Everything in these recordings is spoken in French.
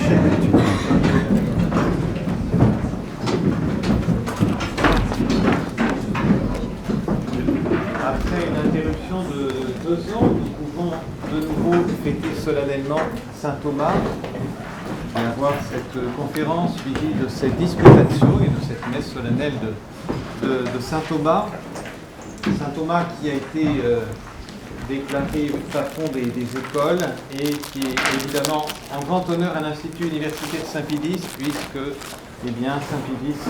Après une interruption de 2 ans, nous pouvons de nouveau fêter solennellement Saint Thomas et avoir cette conférence suivie de cette disputatio et de cette messe solennelle de Saint Thomas. Saint Thomas qui a été déclaré patron des écoles et qui est évidemment en grand honneur à l'Institut universitaire de Saint-Pédis, puisque Saint-Pédis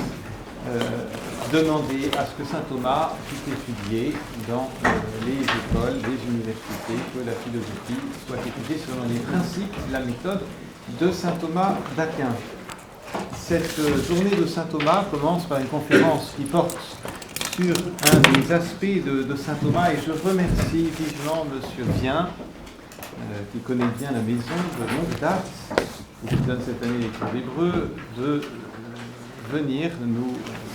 demandait à ce que Saint Thomas puisse étudier dans les écoles, les universités, que la philosophie soit étudiée selon les principes, la méthode de Saint Thomas d'Aquin. Cette journée de Saint Thomas commence par une conférence qui porte sur un des aspects de Saint Thomas, et je remercie vivement M. Vien, qui connaît bien la maison de longue date, et qui donne cette année les cours d'hébreu, de venir nous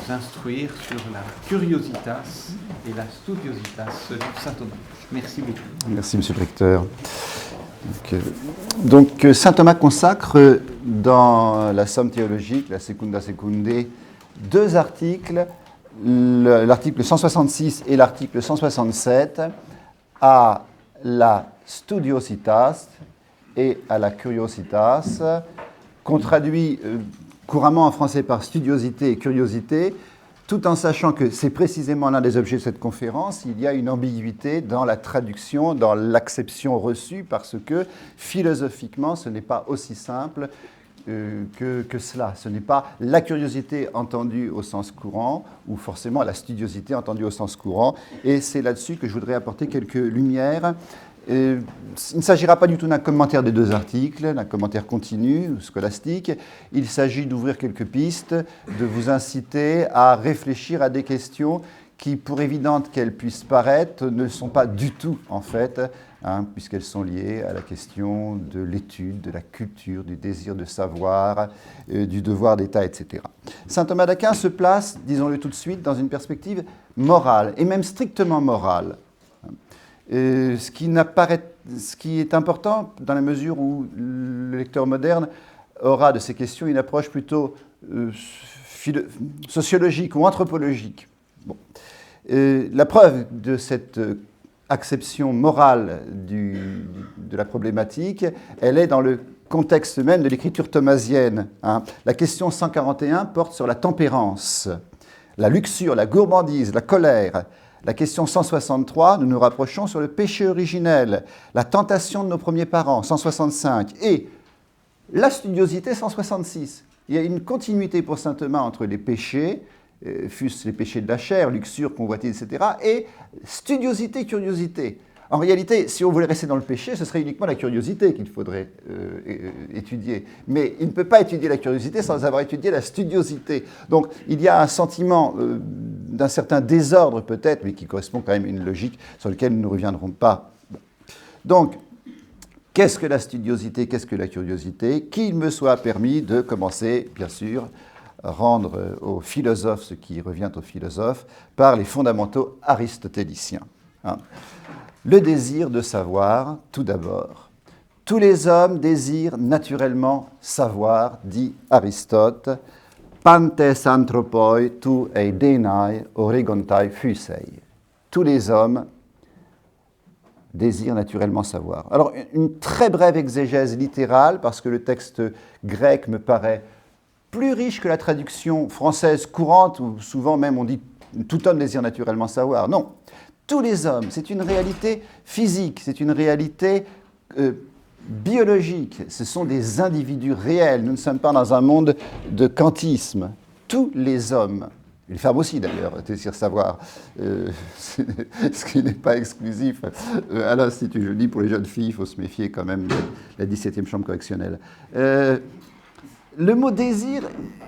instruire sur la curiositas et la studiositas de Saint Thomas. Merci beaucoup. Merci, M. le recteur. Donc, Saint Thomas consacre dans la Somme théologique, la Secunda Secundae, 2 articles, l'article 166 et l'article 167, à la studiositas et à la curiositas, qu'on traduit couramment en français par studiosité et curiosité, tout en sachant que c'est précisément l'un des objets de cette conférence. Il y a une ambiguïté dans la traduction, dans l'acception reçue, parce que philosophiquement, ce n'est pas aussi simple que cela. Ce n'est pas la curiosité entendue au sens courant, ou forcément la studiosité entendue au sens courant, et c'est là-dessus que je voudrais apporter quelques lumières. Il ne s'agira pas du tout d'un commentaire des 2 articles, d'un commentaire continu, scolastique. Il s'agit d'ouvrir quelques pistes, de vous inciter à réfléchir à des questions qui, pour évidentes qu'elles puissent paraître, ne le sont pas du tout, en fait, puisqu'elles sont liées à la question de l'étude, de la culture, du désir de savoir, du devoir d'État, etc. Saint Thomas d'Aquin se place, disons-le tout de suite, dans une perspective morale, et même strictement morale. Ce qui est important dans la mesure où le lecteur moderne aura de ces questions une approche plutôt sociologique ou anthropologique. Bon. La preuve de cette acception morale de la problématique, elle est dans le contexte même de l'écriture thomasienne. La question 141 porte sur la tempérance, la luxure, la gourmandise, la colère. La question 163, nous nous rapprochons sur le péché originel, la tentation de nos premiers parents, 165, et la studiosité, 166. Il y a une continuité pour saint Thomas entre les péchés, fût-ce les péchés de la chair, luxure, convoitise, etc., et studiosité, curiosité. En réalité, si on voulait rester dans le péché, ce serait uniquement la curiosité qu'il faudrait étudier. Mais il ne peut pas étudier la curiosité sans avoir étudié la studiosité. Donc, il y a un sentiment d'un certain désordre peut-être, mais qui correspond quand même à une logique sur laquelle nous ne reviendrons pas. Donc, qu'est-ce que la studiosité, qu'est-ce que la curiosité? Qu'il me soit permis de commencer, bien sûr, à rendre aux philosophes ce qui revient aux philosophes par les fondamentaux aristotéliciens. Le désir de savoir, tout d'abord. Tous les hommes désirent naturellement savoir, dit Aristote, pantes anthropoi tu eidenai oregontai fusei. Tous les hommes désirent naturellement savoir. Alors, une très brève exégèse littérale, parce que le texte grec me paraît plus riche que la traduction française courante, où souvent même on dit « tout homme désire naturellement savoir ». Non. Tous les hommes, c'est une réalité physique, c'est une réalité biologique, ce sont des individus réels, nous ne sommes pas dans un monde de kantisme. Tous les hommes, les femmes aussi d'ailleurs, désirent savoir, ce qui n'est pas exclusif à l'Institut. Je dis pour les jeunes filles, il faut se méfier quand même de la 17e chambre correctionnelle. Le mot désir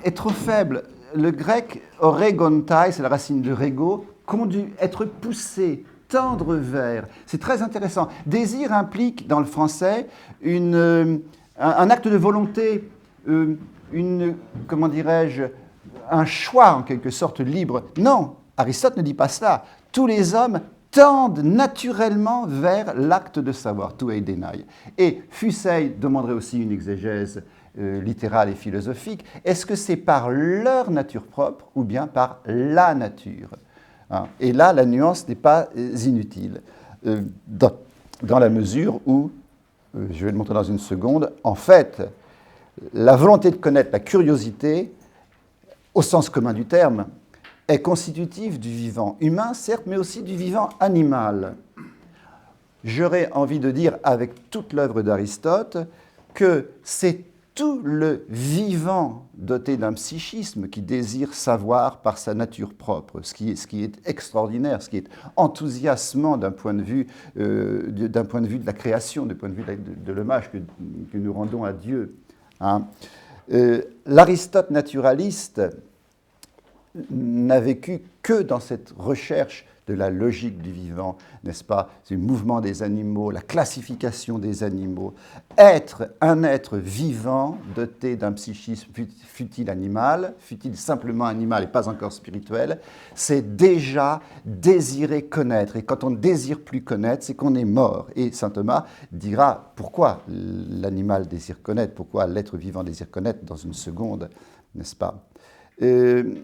est trop faible. Le grec oregontai, c'est la racine de rego, conduit, être poussé, tendre vers. C'est très intéressant. Désir implique, dans le français, un acte de volonté, comment dirais-je, un choix en quelque sorte libre. Non, Aristote ne dit pas cela. Tous les hommes tendent naturellement vers l'acte de savoir, to eidenai. Et Fusei demanderait aussi une exégèse littérale et philosophique. Est-ce que c'est par leur nature propre ou bien par la nature? Et là, la nuance n'est pas inutile, dans la mesure où, je vais le montrer dans une seconde, en fait, la volonté de connaître, la curiosité, au sens commun du terme, est constitutive du vivant humain, certes, mais aussi du vivant animal. J'aurais envie de dire, avec toute l'œuvre d'Aristote, que c'est tout le vivant doté d'un psychisme qui désire savoir par sa nature propre, ce qui est extraordinaire, ce qui est enthousiasmant d'un point de vue de la création, du point de vue de l'hommage que nous rendons à Dieu. L'Aristote naturaliste n'a vécu que dans cette recherche de la logique du vivant, n'est-ce pas? C'est le mouvement des animaux, la classification des animaux. Être un être vivant doté d'un psychisme, fut-il animal, fut-il simplement animal et pas encore spirituel, c'est déjà désirer connaître. Et quand on ne désire plus connaître, c'est qu'on est mort. Et saint Thomas dira pourquoi l'animal désire connaître, pourquoi l'être vivant désire connaître dans une seconde, n'est-ce pas?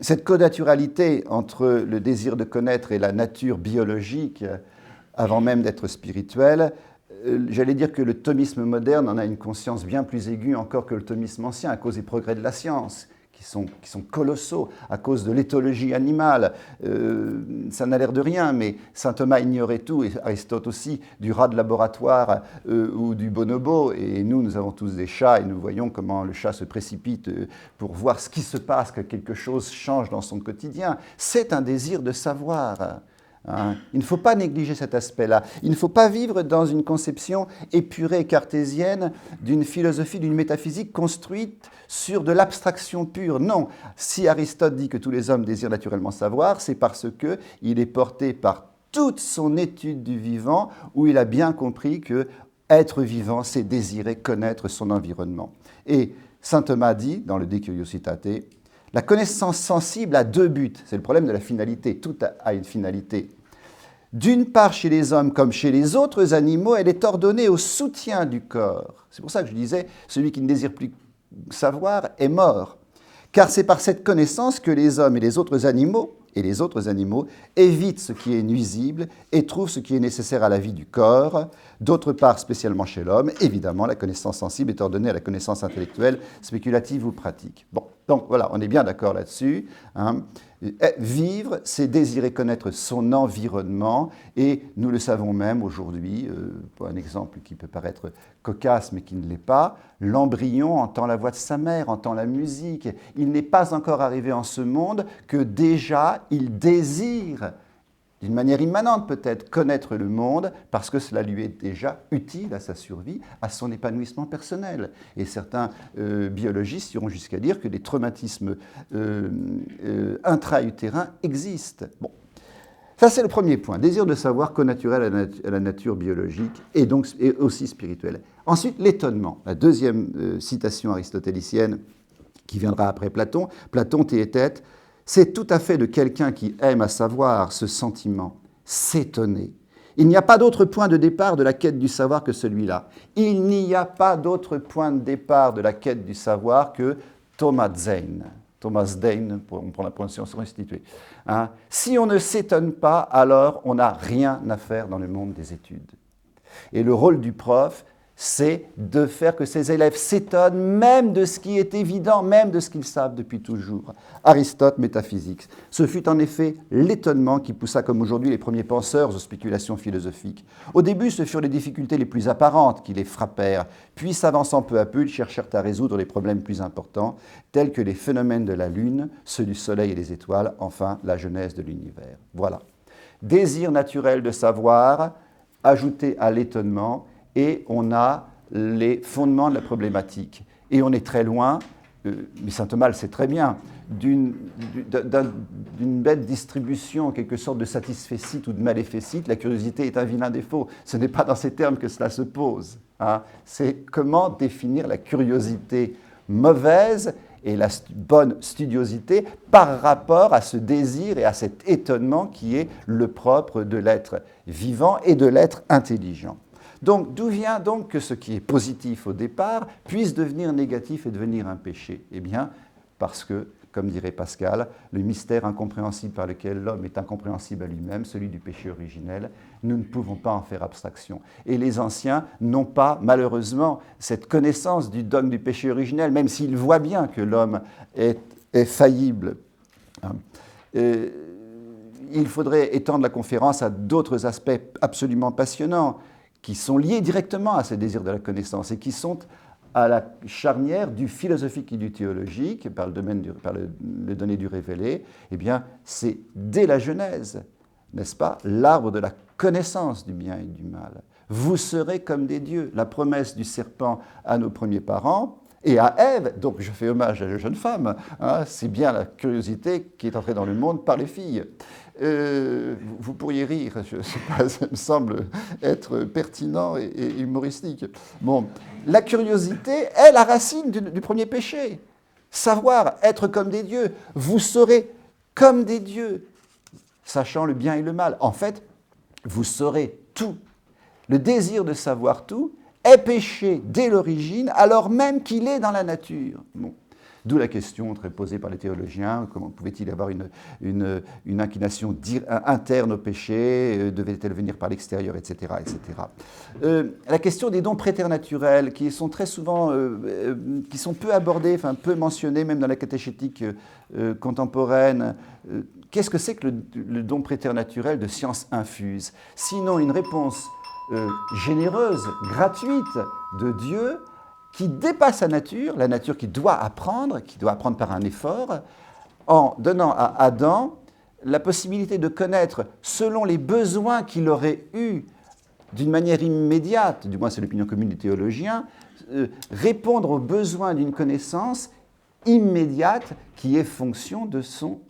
Cette connaturalité entre le désir de connaître et la nature biologique, avant même d'être spirituelle, j'allais dire que le thomisme moderne en a une conscience bien plus aiguë encore que le thomisme ancien, à cause des progrès de la science, qui sont colossaux, à cause de l'éthologie animale. Ça n'a l'air de rien, mais saint Thomas ignorait tout, et Aristote aussi, du rat de laboratoire ou du bonobo. Et nous avons tous des chats, et nous voyons comment le chat se précipite pour voir ce qui se passe, que quelque chose change dans son quotidien. C'est un désir de savoir. Il ne faut pas négliger cet aspect-là. Il ne faut pas vivre dans une conception épurée cartésienne d'une philosophie, d'une métaphysique construite sur de l'abstraction pure. Non, si Aristote dit que tous les hommes désirent naturellement savoir, c'est parce qu'il est porté par toute son étude du vivant, où il a bien compris que être vivant, c'est désirer connaître son environnement. Et saint Thomas dit, dans le De Curiositate, la connaissance sensible a deux buts. C'est le problème de la finalité. Tout a une finalité. D'une part, chez les hommes comme chez les autres animaux, elle est ordonnée au soutien du corps. C'est pour ça que je disais, celui qui ne désire plus savoir est mort. Car c'est par cette connaissance que les hommes et les autres animaux évitent ce qui est nuisible et trouvent ce qui est nécessaire à la vie du corps. D'autre part, spécialement chez l'homme, évidemment, la connaissance sensible est ordonnée à la connaissance intellectuelle, spéculative ou pratique. Bon, donc voilà, on est bien d'accord là-dessus. Vivre, c'est désirer connaître son environnement, et nous le savons même aujourd'hui, pour un exemple qui peut paraître cocasse mais qui ne l'est pas, l'embryon entend la voix de sa mère, entend la musique. Il n'est pas encore arrivé en ce monde que déjà il désire, d'une manière immanente peut-être, connaître le monde parce que cela lui est déjà utile à sa survie, à son épanouissement personnel. Et certains biologistes iront jusqu'à dire que les traumatismes intra-utérins existent. Bon. Ça, c'est le premier point. Désir de savoir connaturel à la nature biologique et donc et aussi spirituelle. Ensuite, l'étonnement. La deuxième citation aristotélicienne qui viendra après Platon. Platon, théétète, c'est tout à fait de quelqu'un qui aime à savoir ce sentiment, s'étonner. Il n'y a pas d'autre point de départ de la quête du savoir que celui-là. Il n'y a pas d'autre point de départ de la quête du savoir que Thomas Zane. Thomas Dane, pour la prononciation restituée. Si on ne s'étonne pas, alors on n'a rien à faire dans le monde des études. Et le rôle du prof, c'est de faire que ses élèves s'étonnent même de ce qui est évident, même de ce qu'ils savent depuis toujours. Aristote, Métaphysique. Ce fut en effet l'étonnement qui poussa, comme aujourd'hui, les premiers penseurs aux spéculations philosophiques. Au début, ce furent les difficultés les plus apparentes qui les frappèrent, puis s'avançant peu à peu, ils cherchèrent à résoudre les problèmes plus importants, tels que les phénomènes de la Lune, ceux du Soleil et des étoiles, enfin la genèse de l'univers. Voilà. Désir naturel de savoir, ajouté à l'étonnement, et on a les fondements de la problématique. Et on est très loin, mais saint Thomas le sait très bien, d'une bête distribution, en quelque sorte de satisfecit ou de maléficite. La curiosité est un vilain défaut. Ce n'est pas dans ces termes que cela se pose. C'est comment définir la curiosité mauvaise et la bonne studiosité par rapport à ce désir et à cet étonnement qui est le propre de l'être vivant et de l'être intelligent. Donc, d'où vient donc que ce qui est positif au départ puisse devenir négatif et devenir un péché? Eh bien, parce que, comme dirait Pascal, le mystère incompréhensible par lequel l'homme est incompréhensible à lui-même, celui du péché originel, nous ne pouvons pas en faire abstraction. Et les anciens n'ont pas, malheureusement, cette connaissance du dogme du péché originel, même s'ils voient bien que l'homme est faillible. Il faudrait étendre la conférence à d'autres aspects absolument passionnants qui sont liés directement à ce désir de la connaissance et qui sont à la charnière du philosophique et du théologique, par le donné du révélé. Eh bien, c'est dès la Genèse, n'est-ce pas, l'arbre de la connaissance du bien et du mal. Vous serez comme des dieux. La promesse du serpent à nos premiers parents et à Ève, donc je fais hommage à la jeune femme, hein, c'est bien la curiosité qui est entrée dans le monde par les filles. Vous pourriez rire, je ne sais pas, ça me semble être pertinent et humoristique. Bon, la curiosité est la racine du premier péché. Savoir être comme des dieux. Vous serez comme des dieux, sachant le bien et le mal. En fait, vous saurez tout. Le désir de savoir tout est péché dès l'origine, alors même qu'il est dans la nature. Bon. D'où la question très posée par les théologiens, comment pouvait-il y avoir une inclination interne au péché, devait-elle venir par l'extérieur, etc. etc. La question des dons préternaturels, qui sont très souvent, qui sont peu abordés, enfin peu mentionnés, même dans la catéchétique contemporaine. Qu'est-ce que c'est que le don préternaturel de science infuse? Sinon une réponse généreuse, gratuite de Dieu, qui dépasse la nature qui doit apprendre par un effort, en donnant à Adam la possibilité de connaître, selon les besoins qu'il aurait eus d'une manière immédiate, du moins c'est l'opinion commune des théologiens, répondre aux besoins d'une connaissance immédiate qui est fonction de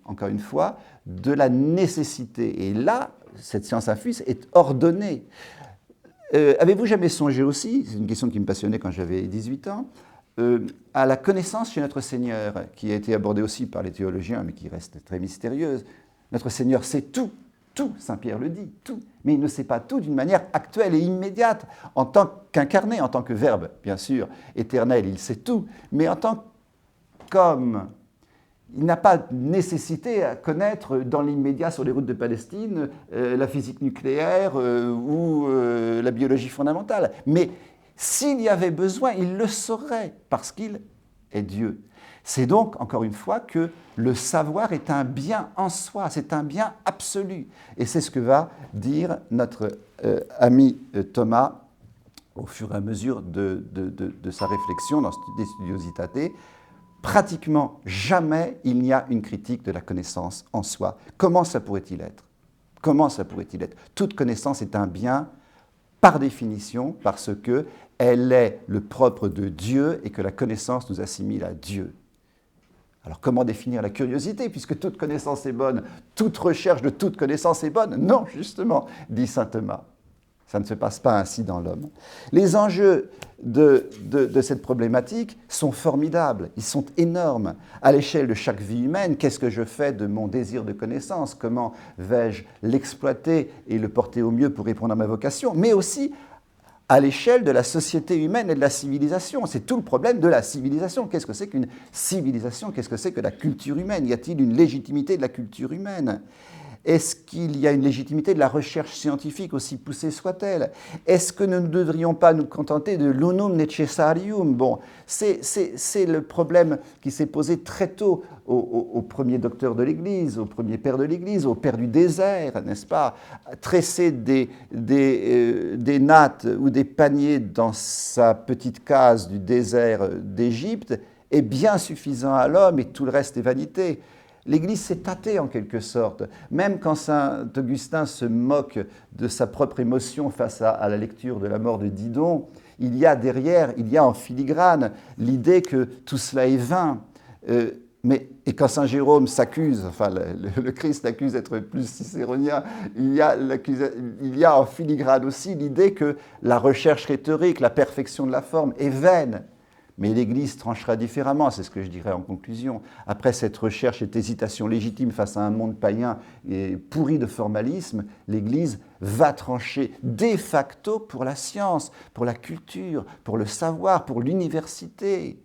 encore une fois, de la nécessité. Et là, cette science infuse est ordonnée. Avez-vous jamais songé aussi, c'est une question qui me passionnait quand j'avais 18 ans, à la connaissance chez notre Seigneur, qui a été abordée aussi par les théologiens, mais qui reste très mystérieuse. Notre Seigneur sait tout, Saint Pierre le dit, tout, mais il ne sait pas tout d'une manière actuelle et immédiate. En tant qu'incarné, en tant que Verbe, bien sûr, éternel, il sait tout, mais en tant qu'homme, il n'a pas nécessité à connaître dans l'immédiat sur les routes de Palestine la physique nucléaire ou la biologie fondamentale. Mais s'il y avait besoin, il le saurait parce qu'il est Dieu. C'est donc, encore une fois, que le savoir est un bien en soi, c'est un bien absolu. Et c'est ce que va dire notre ami Thomas au fur et à mesure de sa réflexion dans De Studiositate. Pratiquement jamais il n'y a une critique de la connaissance en soi. Comment ça pourrait-il être? Comment ça pourrait-il être? Toute connaissance est un bien par définition parce qu'elle est le propre de Dieu et que la connaissance nous assimile à Dieu. Alors comment définir la curiosité puisque toute connaissance est bonne? Toute recherche de toute connaissance est bonne? Non, justement, dit saint Thomas. Ça ne se passe pas ainsi dans l'homme. Les enjeux de cette problématique sont formidables, ils sont énormes. À l'échelle de chaque vie humaine, qu'est-ce que je fais de mon désir de connaissance? Comment vais-je l'exploiter et le porter au mieux pour répondre à ma vocation? Mais aussi à l'échelle de la société humaine et de la civilisation. C'est tout le problème de la civilisation. Qu'est-ce que c'est qu'une civilisation? Qu'est-ce que c'est que la culture humaine? Y a-t-il une légitimité de la culture humaine? Est-ce qu'il y a une légitimité de la recherche scientifique, aussi poussée soit-elle? Est-ce que nous ne devrions pas nous contenter de l'unum necessarium? Bon, c'est le problème qui s'est posé très tôt au premier docteur de l'Église, au premier père de l'Église, au père du désert, n'est-ce pas? Tresser des nattes ou des paniers dans sa petite case du désert d'Égypte est bien suffisant à l'homme et tout le reste est vanité. L'Église s'est tâtée en quelque sorte. Même quand saint Augustin se moque de sa propre émotion face à la lecture de la mort de Didon, il y a derrière, il y a en filigrane l'idée que tout cela est vain. Et quand saint Jérôme s'accuse, enfin le Christ l'accuse d'être plus cicéronien, il y a en filigrane aussi l'idée que la recherche rhétorique, la perfection de la forme est vaine. Mais l'Église tranchera différemment, c'est ce que je dirais en conclusion. Après cette recherche et hésitation légitime face à un monde païen et pourri de formalisme, l'Église va trancher de facto pour la science, pour la culture, pour le savoir, pour l'université.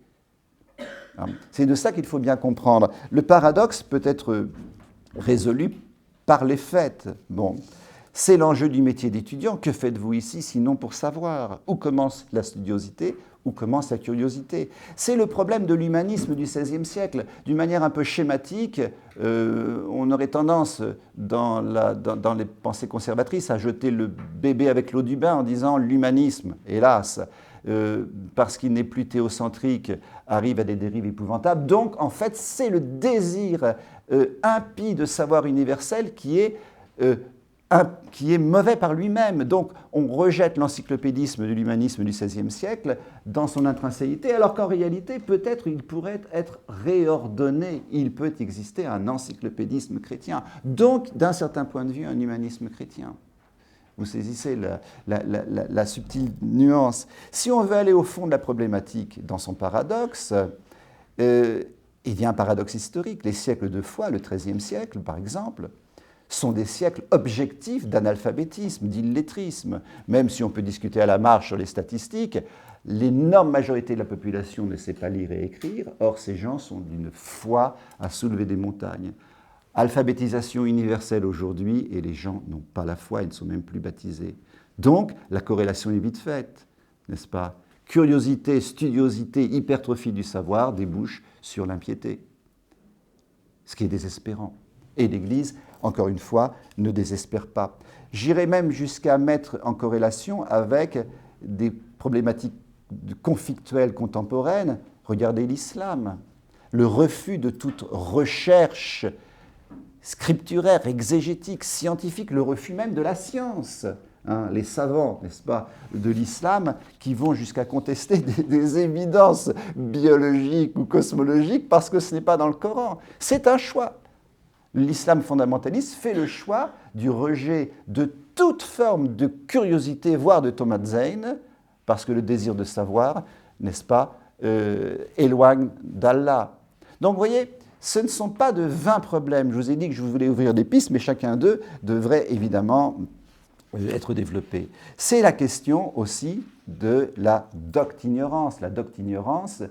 C'est de ça qu'il faut bien comprendre. Le paradoxe peut être résolu par les faits. Bon, c'est l'enjeu du métier d'étudiant. Que faites-vous ici sinon pour savoir? Où commence la studiosité? Où commence la curiosité? C'est le problème de l'humanisme du XVIe siècle. D'une manière un peu schématique, on aurait tendance, dans les pensées conservatrices, à jeter le bébé avec l'eau du bain en disant l'humanisme, hélas, parce qu'il n'est plus théocentrique, arrive à des dérives épouvantables. Donc, en fait, c'est le désir impie de savoir universel qui est mauvais par lui-même. Donc, on rejette l'encyclopédisme de l'humanisme du XVIe siècle dans son intrinséité, alors qu'en réalité, peut-être il pourrait être réordonné. Il peut exister un encyclopédisme chrétien. Donc, d'un certain point de vue, un humanisme chrétien. Vous saisissez la subtile nuance. Si on veut aller au fond de la problématique dans son paradoxe, il y a un paradoxe historique. Les siècles de foi, le XIIIe siècle par exemple, sont des siècles objectifs d'analphabétisme, d'illettrisme. Même si on peut discuter à la marge sur les statistiques, l'énorme majorité de la population ne sait pas lire et écrire. Or, ces gens sont d'une foi à soulever des montagnes. Alphabétisation universelle aujourd'hui, et les gens n'ont pas la foi, ils ne sont même plus baptisés. Donc, la corrélation est vite faite, n'est-ce pas? Curiosité, studiosité, hypertrophie du savoir débouchent sur l'impiété, ce qui est désespérant. Et l'Église, encore une fois, ne désespère pas. J'irais même jusqu'à mettre en corrélation avec des problématiques conflictuelles contemporaines. Regardez l'islam, le refus de toute recherche scripturaire, exégétique, scientifique, le refus même de la science. Les savants, n'est-ce pas, de l'islam, qui vont jusqu'à contester des évidences biologiques ou cosmologiques parce que ce n'est pas dans le Coran. C'est un choix. L'islam fondamentaliste fait le choix du rejet de toute forme de curiosité, voire de Thomas Zane, parce que le désir de savoir, n'est-ce pas, éloigne d'Allah. Donc, vous voyez, ce ne sont pas de vains problèmes. Je vous ai dit que je voulais ouvrir des pistes, mais chacun d'eux devrait évidemment être développé. C'est la question aussi de la doctignorance. La doctignorance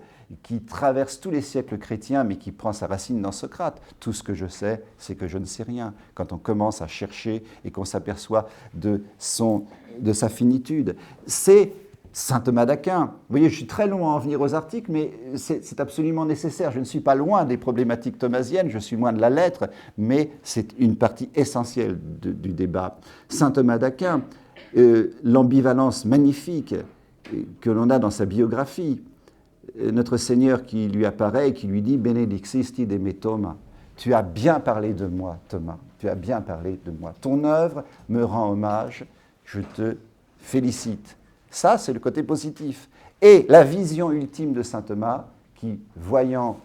qui traverse tous les siècles chrétiens, mais qui prend sa racine dans Socrate. Tout ce que je sais, c'est que je ne sais rien. Quand on commence à chercher et qu'on s'aperçoit de sa finitude. C'est Saint Thomas d'Aquin. Vous voyez, je suis très long à en venir aux articles, mais c'est absolument nécessaire. Je ne suis pas loin des problématiques thomasiennes, je suis loin de la lettre, mais c'est une partie essentielle du débat. Saint Thomas d'Aquin, l'ambivalence magnifique que l'on a dans sa biographie, notre Seigneur qui lui apparaît et qui lui dit « Benedixisti de me Thomas ». Tu as bien parlé de moi, Thomas, tu as bien parlé de moi. Ton œuvre me rend hommage, je te félicite. Ça, c'est le côté positif. Et la vision ultime de saint Thomas, qui, voyant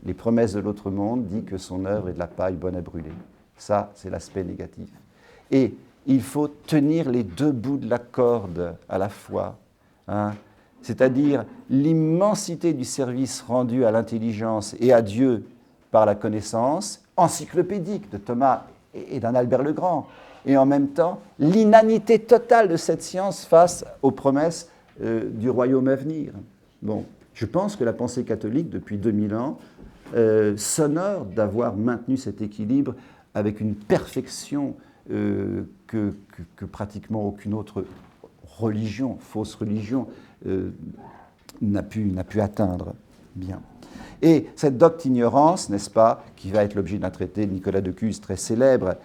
les promesses de l'autre monde, dit que son œuvre est de la paille bonne à brûler. Ça, c'est l'aspect négatif. Et il faut tenir les deux bouts de la corde à la fois, c'est-à-dire l'immensité du service rendu à l'intelligence et à Dieu par la connaissance encyclopédique de Thomas et d'un Albert le Grand, et en même temps l'inanité totale de cette science face aux promesses du royaume à venir. Bon, je pense que la pensée catholique, depuis 2000 ans, s'honore d'avoir maintenu cet équilibre avec une perfection que pratiquement aucune autre religion, fausse religion, n'a pu atteindre. Bien. Et cette doctignorance, n'est-ce pas, qui va être l'objet d'un traité de Nicolas de Cuse très célèbre,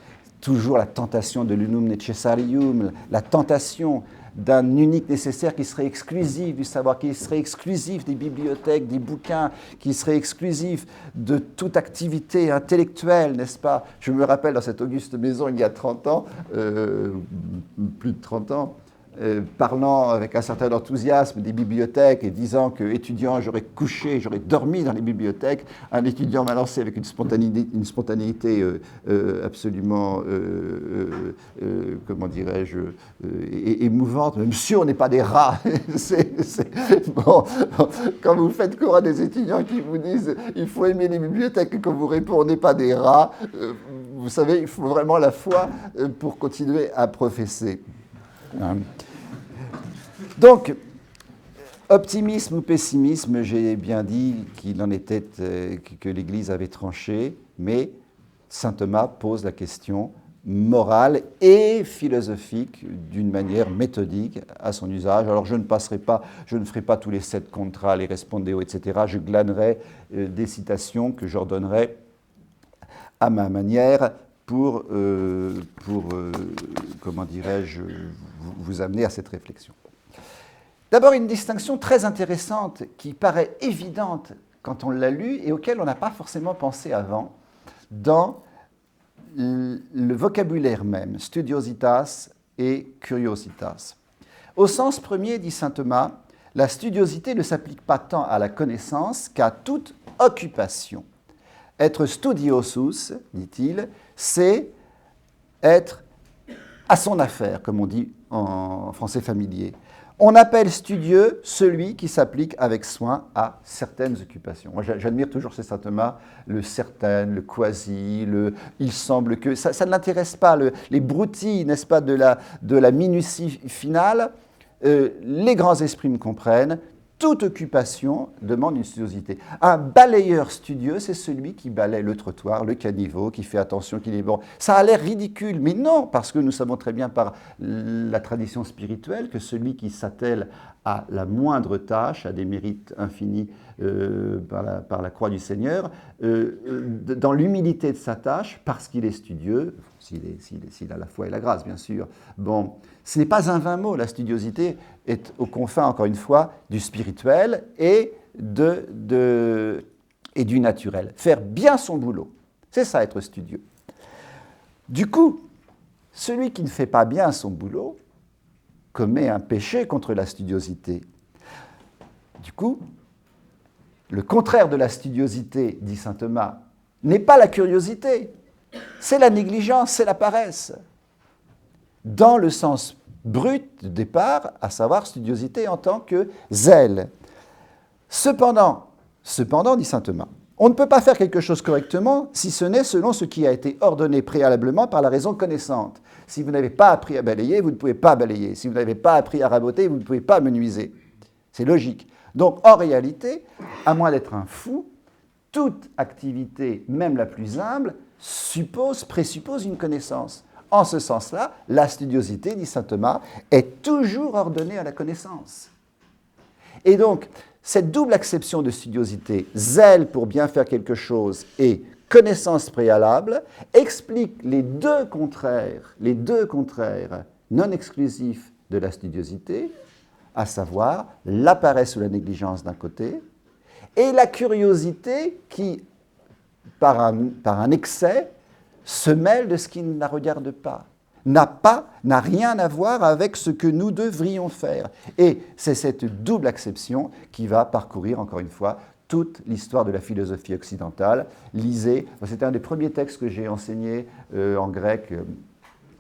toujours la tentation de l'unum necessarium, la tentation d'un unique nécessaire qui serait exclusif du savoir, qui serait exclusif des bibliothèques, des bouquins, qui serait exclusif de toute activité intellectuelle, n'est-ce pas? Je me rappelle dans cette auguste maison, il y a 30 ans, plus de 30 ans, parlant avec un certain enthousiasme des bibliothèques et disant que étudiant, j'aurais couché, j'aurais dormi dans les bibliothèques. Un étudiant m'a lancé avec une spontanéité absolument, comment dirais-je, émouvante. Monsieur, on n'est pas des rats. Bon, quand vous faites cours à des étudiants qui vous disent il faut aimer les bibliothèques et qu'on vous répond on n'est pas des rats, vous savez, il faut vraiment la foi pour continuer à professer. Donc, optimisme ou pessimisme, j'ai bien dit qu'il en était, que l'Église avait tranché, mais saint Thomas pose la question morale et philosophique d'une manière méthodique à son usage. Alors je ne ferai pas tous les 7 contrats, les respondéo, etc. Je glanerai des citations que j'ordonnerai à ma manière pour comment dirais-je, vous amener à cette réflexion. D'abord, une distinction très intéressante qui paraît évidente quand on l'a lu et auquel on n'a pas forcément pensé avant dans le vocabulaire même, studiositas et curiositas. Au sens premier, dit saint Thomas, la studiosité ne s'applique pas tant à la connaissance qu'à toute occupation. Être studiosus, dit-il, c'est être à son affaire, comme on dit en français familier. On appelle studieux celui qui s'applique avec soin à certaines occupations. Moi, j'admire toujours chez saint Thomas le certain, le quasi, le il semble que. Ça ne l'intéresse pas, les broutilles, n'est-ce pas, de la minutie finale. Les grands esprits me comprennent. Toute occupation demande une studiosité. Un balayeur studieux, c'est celui qui balaye le trottoir, le caniveau, qui fait attention qu'il est bon. Ça a l'air ridicule, mais non, parce que nous savons très bien par la tradition spirituelle que celui qui s'attelle à la moindre tâche, à des mérites infinis par la croix du Seigneur, dans l'humilité de sa tâche, parce qu'il est studieux, s'il a la foi et la grâce, bien sûr. Bon, ce n'est pas un vain mot, la studiosité est aux confins, encore une fois, du spirituel et du naturel. Faire bien son boulot, c'est ça, être studieux. Du coup, celui qui ne fait pas bien son boulot commet un péché contre la studiosité. Du coup, le contraire de la studiosité, dit saint Thomas, n'est pas la curiosité, c'est la négligence, c'est la paresse. Dans le sens brut de départ, à savoir studiosité en tant que zèle. Cependant, dit saint Thomas, on ne peut pas faire quelque chose correctement si ce n'est selon ce qui a été ordonné préalablement par la raison connaissante. Si vous n'avez pas appris à balayer, vous ne pouvez pas balayer. Si vous n'avez pas appris à raboter, vous ne pouvez pas menuiser. C'est logique. Donc, en réalité, à moins d'être un fou, toute activité, même la plus humble, présuppose une connaissance. En ce sens-là, la studiosité, dit saint Thomas, est toujours ordonnée à la connaissance. Et donc, cette double acception de studiosité, zèle pour bien faire quelque chose et connaissance préalable, explique les deux contraires non exclusifs de la studiosité, à savoir la paresse ou la négligence d'un côté, et la curiosité qui, par un excès, se mêle de ce qui ne la regarde pas, n'a rien à voir avec ce que nous devrions faire. Et c'est cette double acception qui va parcourir, encore une fois, toute l'histoire de la philosophie occidentale. Lisez, c'était un des premiers textes que j'ai enseigné en grec,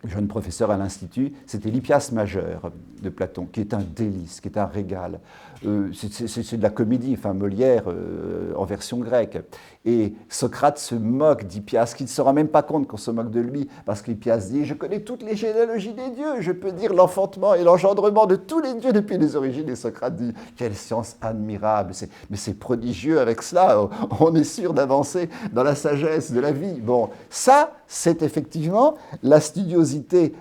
jeune professeur à l'Institut, c'était l'Hippias majeur de Platon, qui est un délice, qui est un régal. C'est de la comédie, enfin Molière en version grecque. Et Socrate se moque d'Hippias, qui ne se rend même pas compte qu'on se moque de lui, parce qu'Hippias dit « Je connais toutes les généalogies des dieux, je peux dire l'enfantement et l'engendrement de tous les dieux depuis les origines. » Et Socrate dit « Quelle science admirable, mais c'est prodigieux avec cela, on est sûr d'avancer dans la sagesse de la vie. » Bon, ça, c'est effectivement la studiosité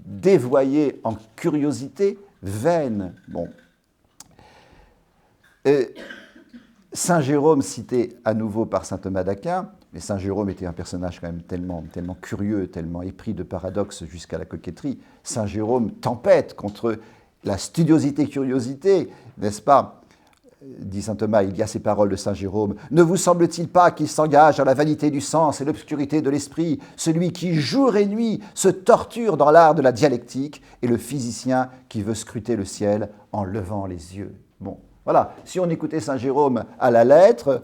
dévoyée en curiosité vaine. Bon. Saint Jérôme, cité à nouveau par saint Thomas d'Aquin, mais saint Jérôme était un personnage quand même tellement curieux, tellement épris de paradoxes jusqu'à la coquetterie. Saint Jérôme tempête contre la studiosité-curiosité, n'est-ce pas? dit saint Thomas, il y a ces paroles de saint Jérôme. Ne vous semble-t-il pas qu'il s'engage dans la vanité du sens et l'obscurité de l'esprit, celui qui jour et nuit se torture dans l'art de la dialectique et le physicien qui veut scruter le ciel en levant les yeux. Bon, voilà, si on écoutait saint Jérôme à la lettre,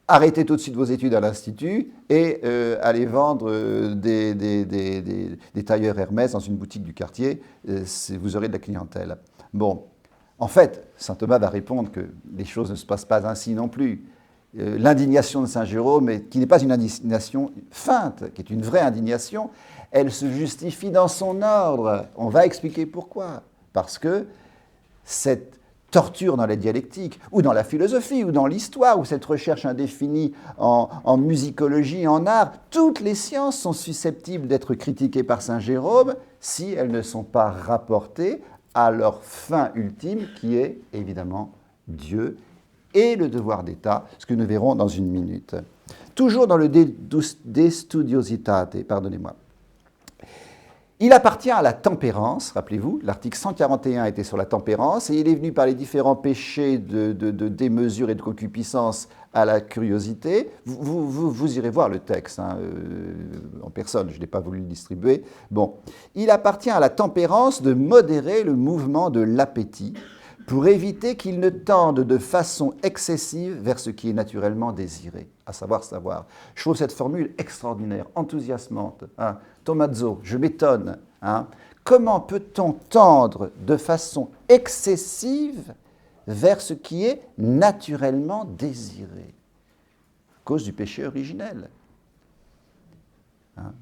arrêtez tout de suite vos études à l'Institut et allez vendre des tailleurs Hermès dans une boutique du quartier, vous aurez de la clientèle. Bon. En fait, saint Thomas va répondre que les choses ne se passent pas ainsi non plus. L'indignation de saint Jérôme, qui n'est pas une indignation feinte, qui est une vraie indignation, elle se justifie dans son ordre. On va expliquer pourquoi. Parce que cette torture dans la dialectique, ou dans la philosophie, ou dans l'histoire, ou cette recherche indéfinie en musicologie, en art, toutes les sciences sont susceptibles d'être critiquées par saint Jérôme si elles ne sont pas rapportées à leur fin ultime, qui est évidemment Dieu et le devoir d'État, ce que nous verrons dans une minute. Toujours dans le De Studiositate, pardonnez-moi. Il appartient à la tempérance, rappelez-vous, l'article 141 était sur la tempérance, et il est venu par les différents péchés de démesure et de concupiscence à la curiosité. Vous irez voir le texte, en personne, je n'ai pas voulu le distribuer. Bon, il appartient à la tempérance de modérer le mouvement de l'appétit pour éviter qu'il ne tende de façon excessive vers ce qui est naturellement désiré, à savoir. Je trouve cette formule extraordinaire, enthousiasmante. Tommaso, je m'étonne. Comment peut-on tendre de façon excessive vers ce qui est naturellement désiré? À cause du péché originel.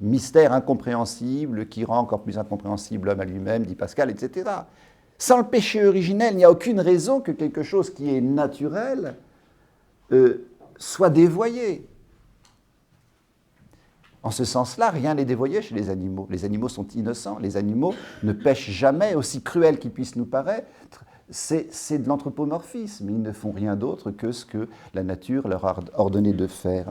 Mystère incompréhensible qui rend encore plus incompréhensible l'homme à lui-même, dit Pascal, etc. Sans le péché originel, il n'y a aucune raison que quelque chose qui est naturel soit dévoyé. En ce sens-là, rien n'est dévoyé chez les animaux. Les animaux sont innocents, les animaux ne pêchent jamais, aussi cruels qu'ils puissent nous paraître. C'est de l'anthropomorphisme, ils ne font rien d'autre que ce que la nature leur a ordonné de faire.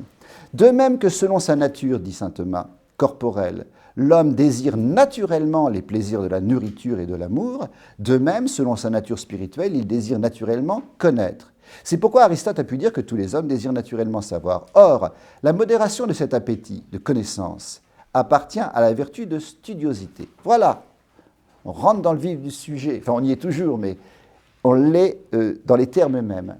De même que selon sa nature, dit saint Thomas, corporelle, l'homme désire naturellement les plaisirs de la nourriture et de l'amour, de même, selon sa nature spirituelle, il désire naturellement connaître. C'est pourquoi Aristote a pu dire que tous les hommes désirent naturellement savoir. Or, la modération de cet appétit de connaissance appartient à la vertu de studiosité. Voilà, on rentre dans le vif du sujet, enfin on y est toujours, mais on l'est dans les termes mêmes.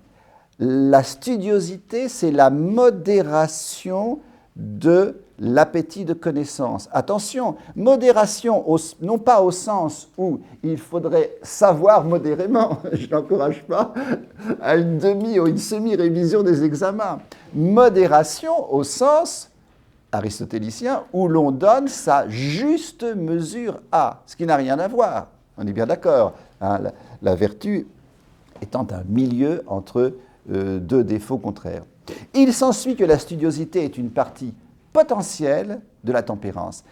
La studiosité, c'est la modération de l'appétit de connaissance. Attention, modération, non pas au sens où il faudrait savoir modérément, je n'encourage pas à une demi ou une semi-révision des examens. Modération au sens aristotélicien où l'on donne sa juste mesure à, ce qui n'a rien à voir, on est bien d'accord. La vertu étant un milieu entre deux défauts contraires. Il s'ensuit que la studiosité est une partie potentielle de la tempérance.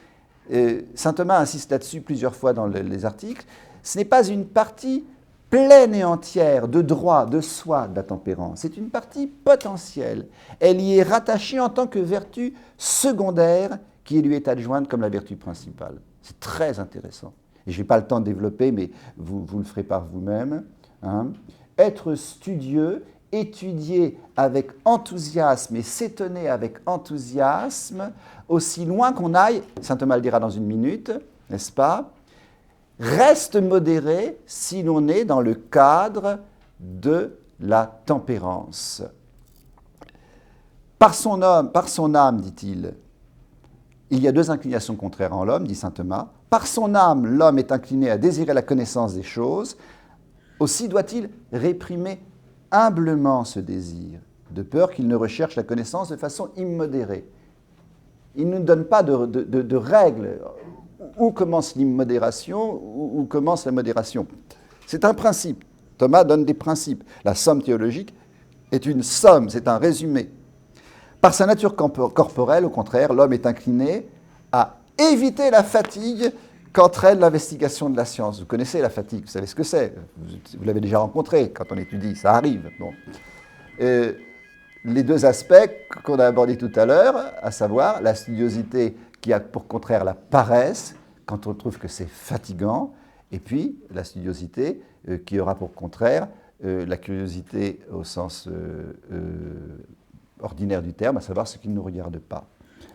Saint Thomas insiste là-dessus plusieurs fois dans les articles. Ce n'est pas une partie pleine et entière de droit, de soi de la tempérance. C'est une partie potentielle. Elle y est rattachée en tant que vertu secondaire qui lui est adjointe comme la vertu principale. C'est très intéressant. Et je n'ai pas le temps de développer, mais vous le ferez par vous-même. Être studieux, étudier avec enthousiasme et s'étonner avec enthousiasme, aussi loin qu'on aille, saint Thomas le dira dans une minute, n'est-ce pas, reste modéré si l'on est dans le cadre de la tempérance. Par son âme, dit-il, il y a deux inclinations contraires en l'homme, dit saint Thomas. Par son âme, l'homme est incliné à désirer la connaissance des choses. Aussi doit-il réprimer humblement ce désir, de peur qu'il ne recherche la connaissance de façon immodérée. Il ne nous donne pas de règles. Où commence l'immodération, où commence la modération. C'est un principe. Thomas donne des principes. La somme théologique est une somme, c'est un résumé. Par sa nature corporelle, au contraire, l'homme est incliné à éviter la fatigue qu'entraîne l'investigation de la science. Vous connaissez la fatigue, vous savez ce que c'est. Vous l'avez déjà rencontré quand on étudie, ça arrive. Bon. Les deux aspects qu'on a abordés tout à l'heure, à savoir la studiosité qui a pour contraire la paresse, quand on trouve que c'est fatigant, et puis la studiosité qui aura pour contraire la curiosité au sens ordinaire du terme, à savoir ce qui ne nous regarde pas.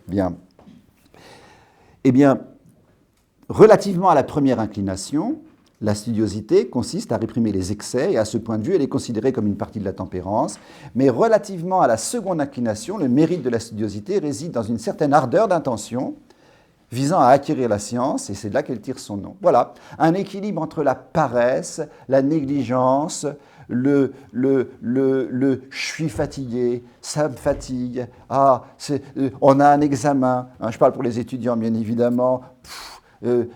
Bien. Eh bien, relativement à la première inclination, la studiosité consiste à réprimer les excès et à ce point de vue, elle est considérée comme une partie de la tempérance. Mais relativement à la seconde inclination, le mérite de la studiosité réside dans une certaine ardeur d'intention visant à acquérir la science, et c'est de là qu'elle tire son nom. Voilà, un équilibre entre la paresse, la négligence, le je suis fatigué, ça me fatigue, on a un examen, hein, je parle pour les étudiants bien évidemment,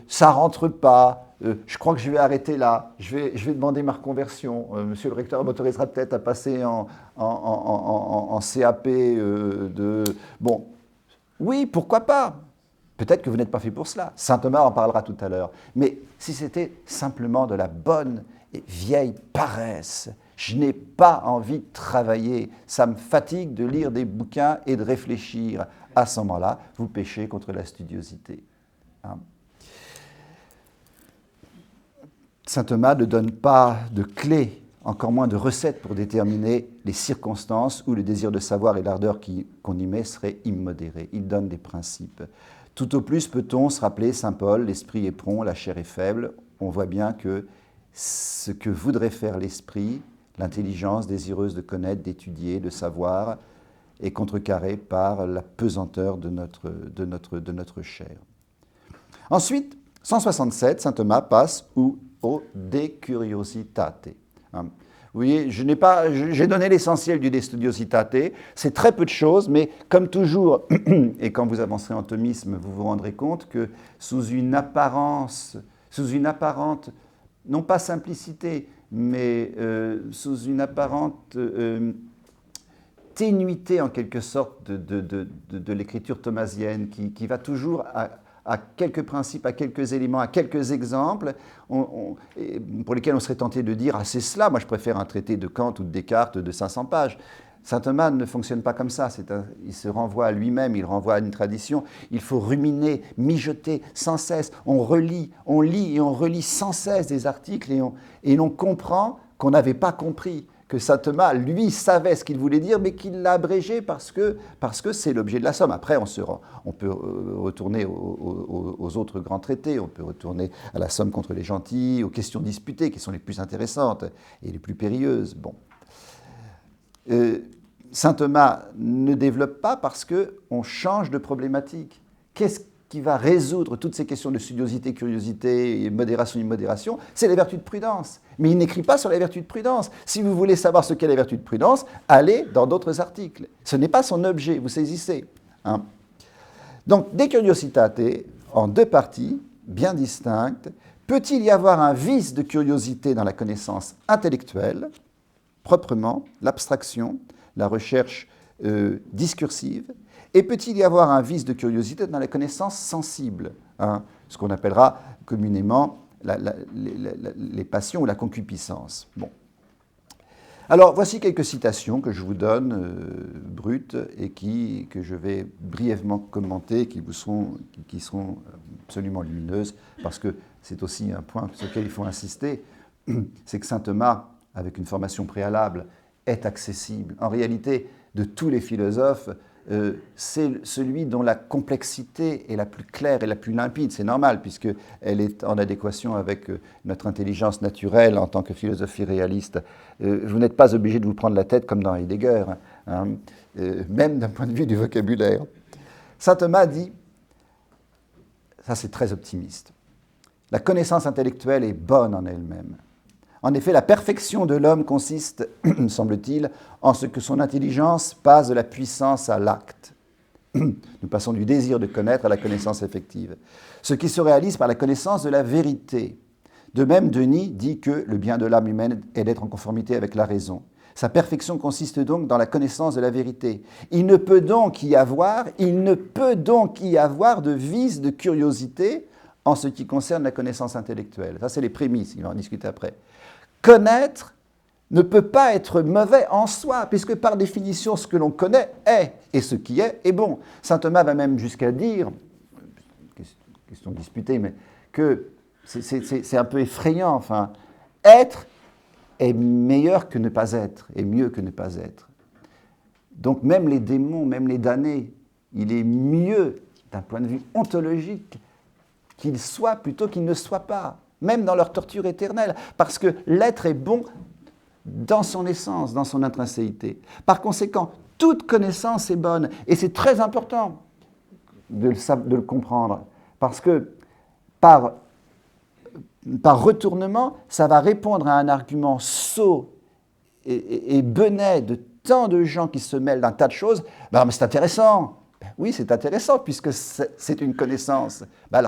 ça rentre pas, je crois que je vais arrêter là, je vais demander ma reconversion, monsieur le recteur m'autorisera peut-être à passer en CAP Bon, oui, pourquoi pas? Peut-être que vous n'êtes pas fait pour cela. Saint Thomas en parlera tout à l'heure. Mais si c'était simplement de la bonne et vieille paresse, je n'ai pas envie de travailler, ça me fatigue de lire des bouquins et de réfléchir, à ce moment-là, vous péchez contre la studiosité. Hein? Saint Thomas ne donne pas de clés, encore moins de recettes pour déterminer les circonstances où le désir de savoir et l'ardeur qu'on y met seraient immodérés. Il donne des principes. Tout au plus peut-on se rappeler Saint Paul, l'esprit est prompt, la chair est faible. On voit bien que ce que voudrait faire l'esprit, l'intelligence désireuse de connaître, d'étudier, de savoir, est contrecarré par la pesanteur de notre chair. Ensuite, 167, Saint Thomas passe au De Curiositate. Vous voyez, j'ai donné l'essentiel du De Studiositate, c'est très peu de choses, mais comme toujours, et quand vous avancerez en thomisme, vous vous rendrez compte que sous une apparente, non pas simplicité, mais sous une apparente ténuité en quelque sorte de l'écriture thomasienne, qui va toujours à quelques principes, à quelques éléments, à quelques exemples, pour lesquels on serait tenté de dire « Ah, c'est cela, moi je préfère un traité de Kant ou de Descartes de 500 pages ». Saint Thomas ne fonctionne pas comme ça, il se renvoie à lui-même, il renvoie à une tradition. Il faut ruminer, mijoter sans cesse. On relit, on lit et on relit sans cesse des articles et l'on comprend qu'on n'avait pas compris, que saint Thomas, lui, savait ce qu'il voulait dire, mais qu'il l'a abrégé parce que c'est l'objet de la somme. Après, on peut retourner aux autres grands traités, on peut retourner à la somme contre les gentils, aux questions disputées, qui sont les plus intéressantes et les plus périlleuses. Bon. Saint Thomas ne développe pas parce qu'on change de problématique. Qu'est-ce qui va résoudre toutes ces questions de studiosité, curiosité, modération, immodération? C'est les vertus de prudence. Mais il n'écrit pas sur les vertus de prudence. Si vous voulez savoir ce qu'est la vertu de prudence, allez dans d'autres articles. Ce n'est pas son objet, vous saisissez. Hein? Donc, De Curiositate, en deux parties, bien distinctes. Peut-il y avoir un vice de curiosité dans la connaissance intellectuelle, proprement, l'abstraction, la recherche discursive, et peut-il y avoir un vice de curiosité dans la connaissance sensible, hein, ce qu'on appellera communément les passions ou la concupiscence. Bon. Alors, voici quelques citations que je vous donne, brutes, et que je vais brièvement commenter, qui seront absolument lumineuses, parce que c'est aussi un point sur lequel il faut insister, c'est que saint Thomas, avec une formation préalable, est accessible. En réalité, de tous les philosophes, c'est celui dont la complexité est la plus claire et la plus limpide. C'est normal, puisqu'elle est en adéquation avec notre intelligence naturelle en tant que philosophie réaliste. Vous n'êtes pas obligé de vous prendre la tête comme dans Heidegger, hein, même d'un point de vue du vocabulaire. Saint Thomas dit, ça c'est très optimiste, la connaissance intellectuelle est bonne en elle-même. En effet, la perfection de l'homme consiste, semble-t-il, en ce que son intelligence passe de la puissance à l'acte. Nous passons du désir de connaître à la connaissance effective. Ce qui se réalise par la connaissance de la vérité. De même, Denis dit que le bien de l'âme humaine est d'être en conformité avec la raison. Sa perfection consiste donc dans la connaissance de la vérité. Il ne peut donc y avoir de vice de curiosité en ce qui concerne la connaissance intellectuelle. Ça, c'est les prémices, il va en discuter après. Connaître ne peut pas être mauvais en soi, puisque par définition, ce que l'on connaît est, et ce qui est bon. Saint Thomas va même jusqu'à dire, question disputée, mais que c'est un peu effrayant, enfin, être est meilleur que ne pas être, est mieux que ne pas être. Donc même les démons, même les damnés, il est mieux, d'un point de vue ontologique, qu'ils soient plutôt qu'ils ne soient pas, même dans leur torture éternelle, parce que l'être est bon dans son essence, dans son intrinséité. Par conséquent, toute connaissance est bonne, et c'est très important de le comprendre, parce que par retournement, ça va répondre à un argument sot et benet de tant de gens qui se mêlent d'un tas de choses. Ben, mais c'est intéressant. Ben, oui, c'est intéressant, puisque c'est une connaissance. Ben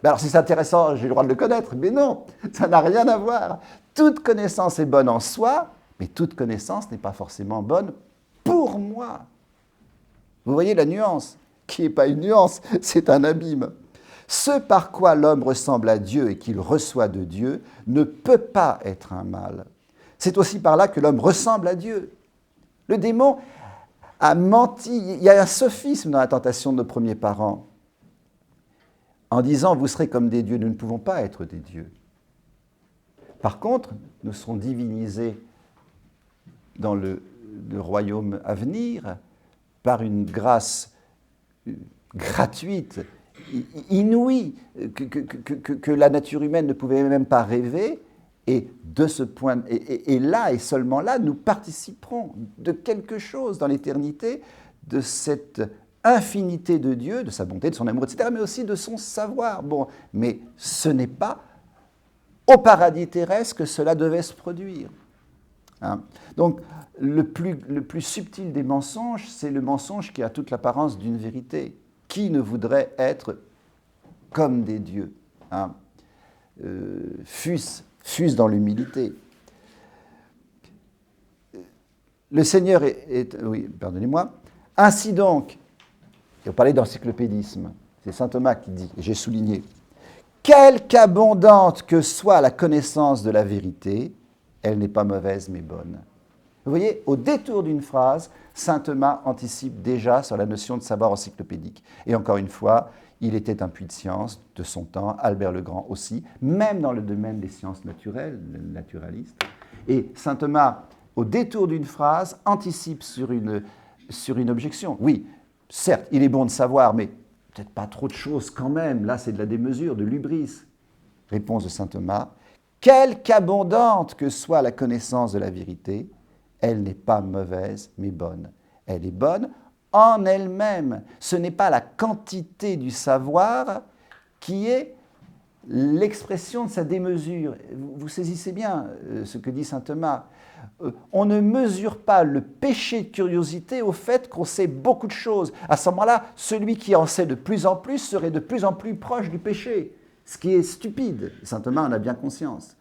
alors, si c'est intéressant, j'ai le droit de le connaître. Mais non, ça n'a rien à voir. Toute connaissance est bonne en soi, mais toute connaissance n'est pas forcément bonne pour moi. Vous voyez la nuance, qui n'est pas une nuance, c'est un abîme. Ce par quoi l'homme ressemble à Dieu et qu'il reçoit de Dieu ne peut pas être un mal. C'est aussi par là que l'homme ressemble à Dieu. Le démon a menti. Il y a un sophisme dans la tentation de nos premiers parents. En disant, vous serez comme des dieux, nous ne pouvons pas être des dieux. Par contre, nous serons divinisés dans le royaume à venir par une grâce gratuite, inouïe, que la nature humaine ne pouvait même pas rêver. Et de ce point, et là, et seulement là, nous participerons de quelque chose dans l'éternité, de cette infinité de Dieu, de sa bonté, de son amour, etc., mais aussi de son savoir. Bon, mais ce n'est pas au paradis terrestre que cela devait se produire. Hein? Donc, le plus subtil des mensonges, c'est le mensonge qui a toute l'apparence d'une vérité. Qui ne voudrait être comme des dieux, hein? Fût-ce dans l'humilité. Le Seigneur oui, pardonnez-moi. Ainsi donc, et on parlait d'encyclopédisme, c'est saint Thomas qui dit, et j'ai souligné, quelque abondante que soit la connaissance de la vérité, elle n'est pas mauvaise mais bonne. Vous voyez, au détour d'une phrase, saint Thomas anticipe déjà sur la notion de savoir encyclopédique. Et encore une fois, il était un puits de science de son temps, Albert le Grand aussi, même dans le domaine des sciences naturelles, le naturaliste. Et saint Thomas, au détour d'une phrase, anticipe sur une objection. Oui, certes, il est bon de savoir, mais peut-être pas trop de choses quand même. Là, c'est de la démesure, de l'hubris. Réponse de saint Thomas, quelque abondante que soit la connaissance de la vérité, elle n'est pas mauvaise, mais bonne. Elle est bonne en elle-même. Ce n'est pas la quantité du savoir qui est l'expression de sa démesure. Vous saisissez bien ce que dit saint Thomas. On ne mesure pas le péché de curiosité au fait qu'on sait beaucoup de choses. À ce moment-là, celui qui en sait de plus en plus serait de plus en plus proche du péché, ce qui est stupide. Saint Thomas en a bien conscience.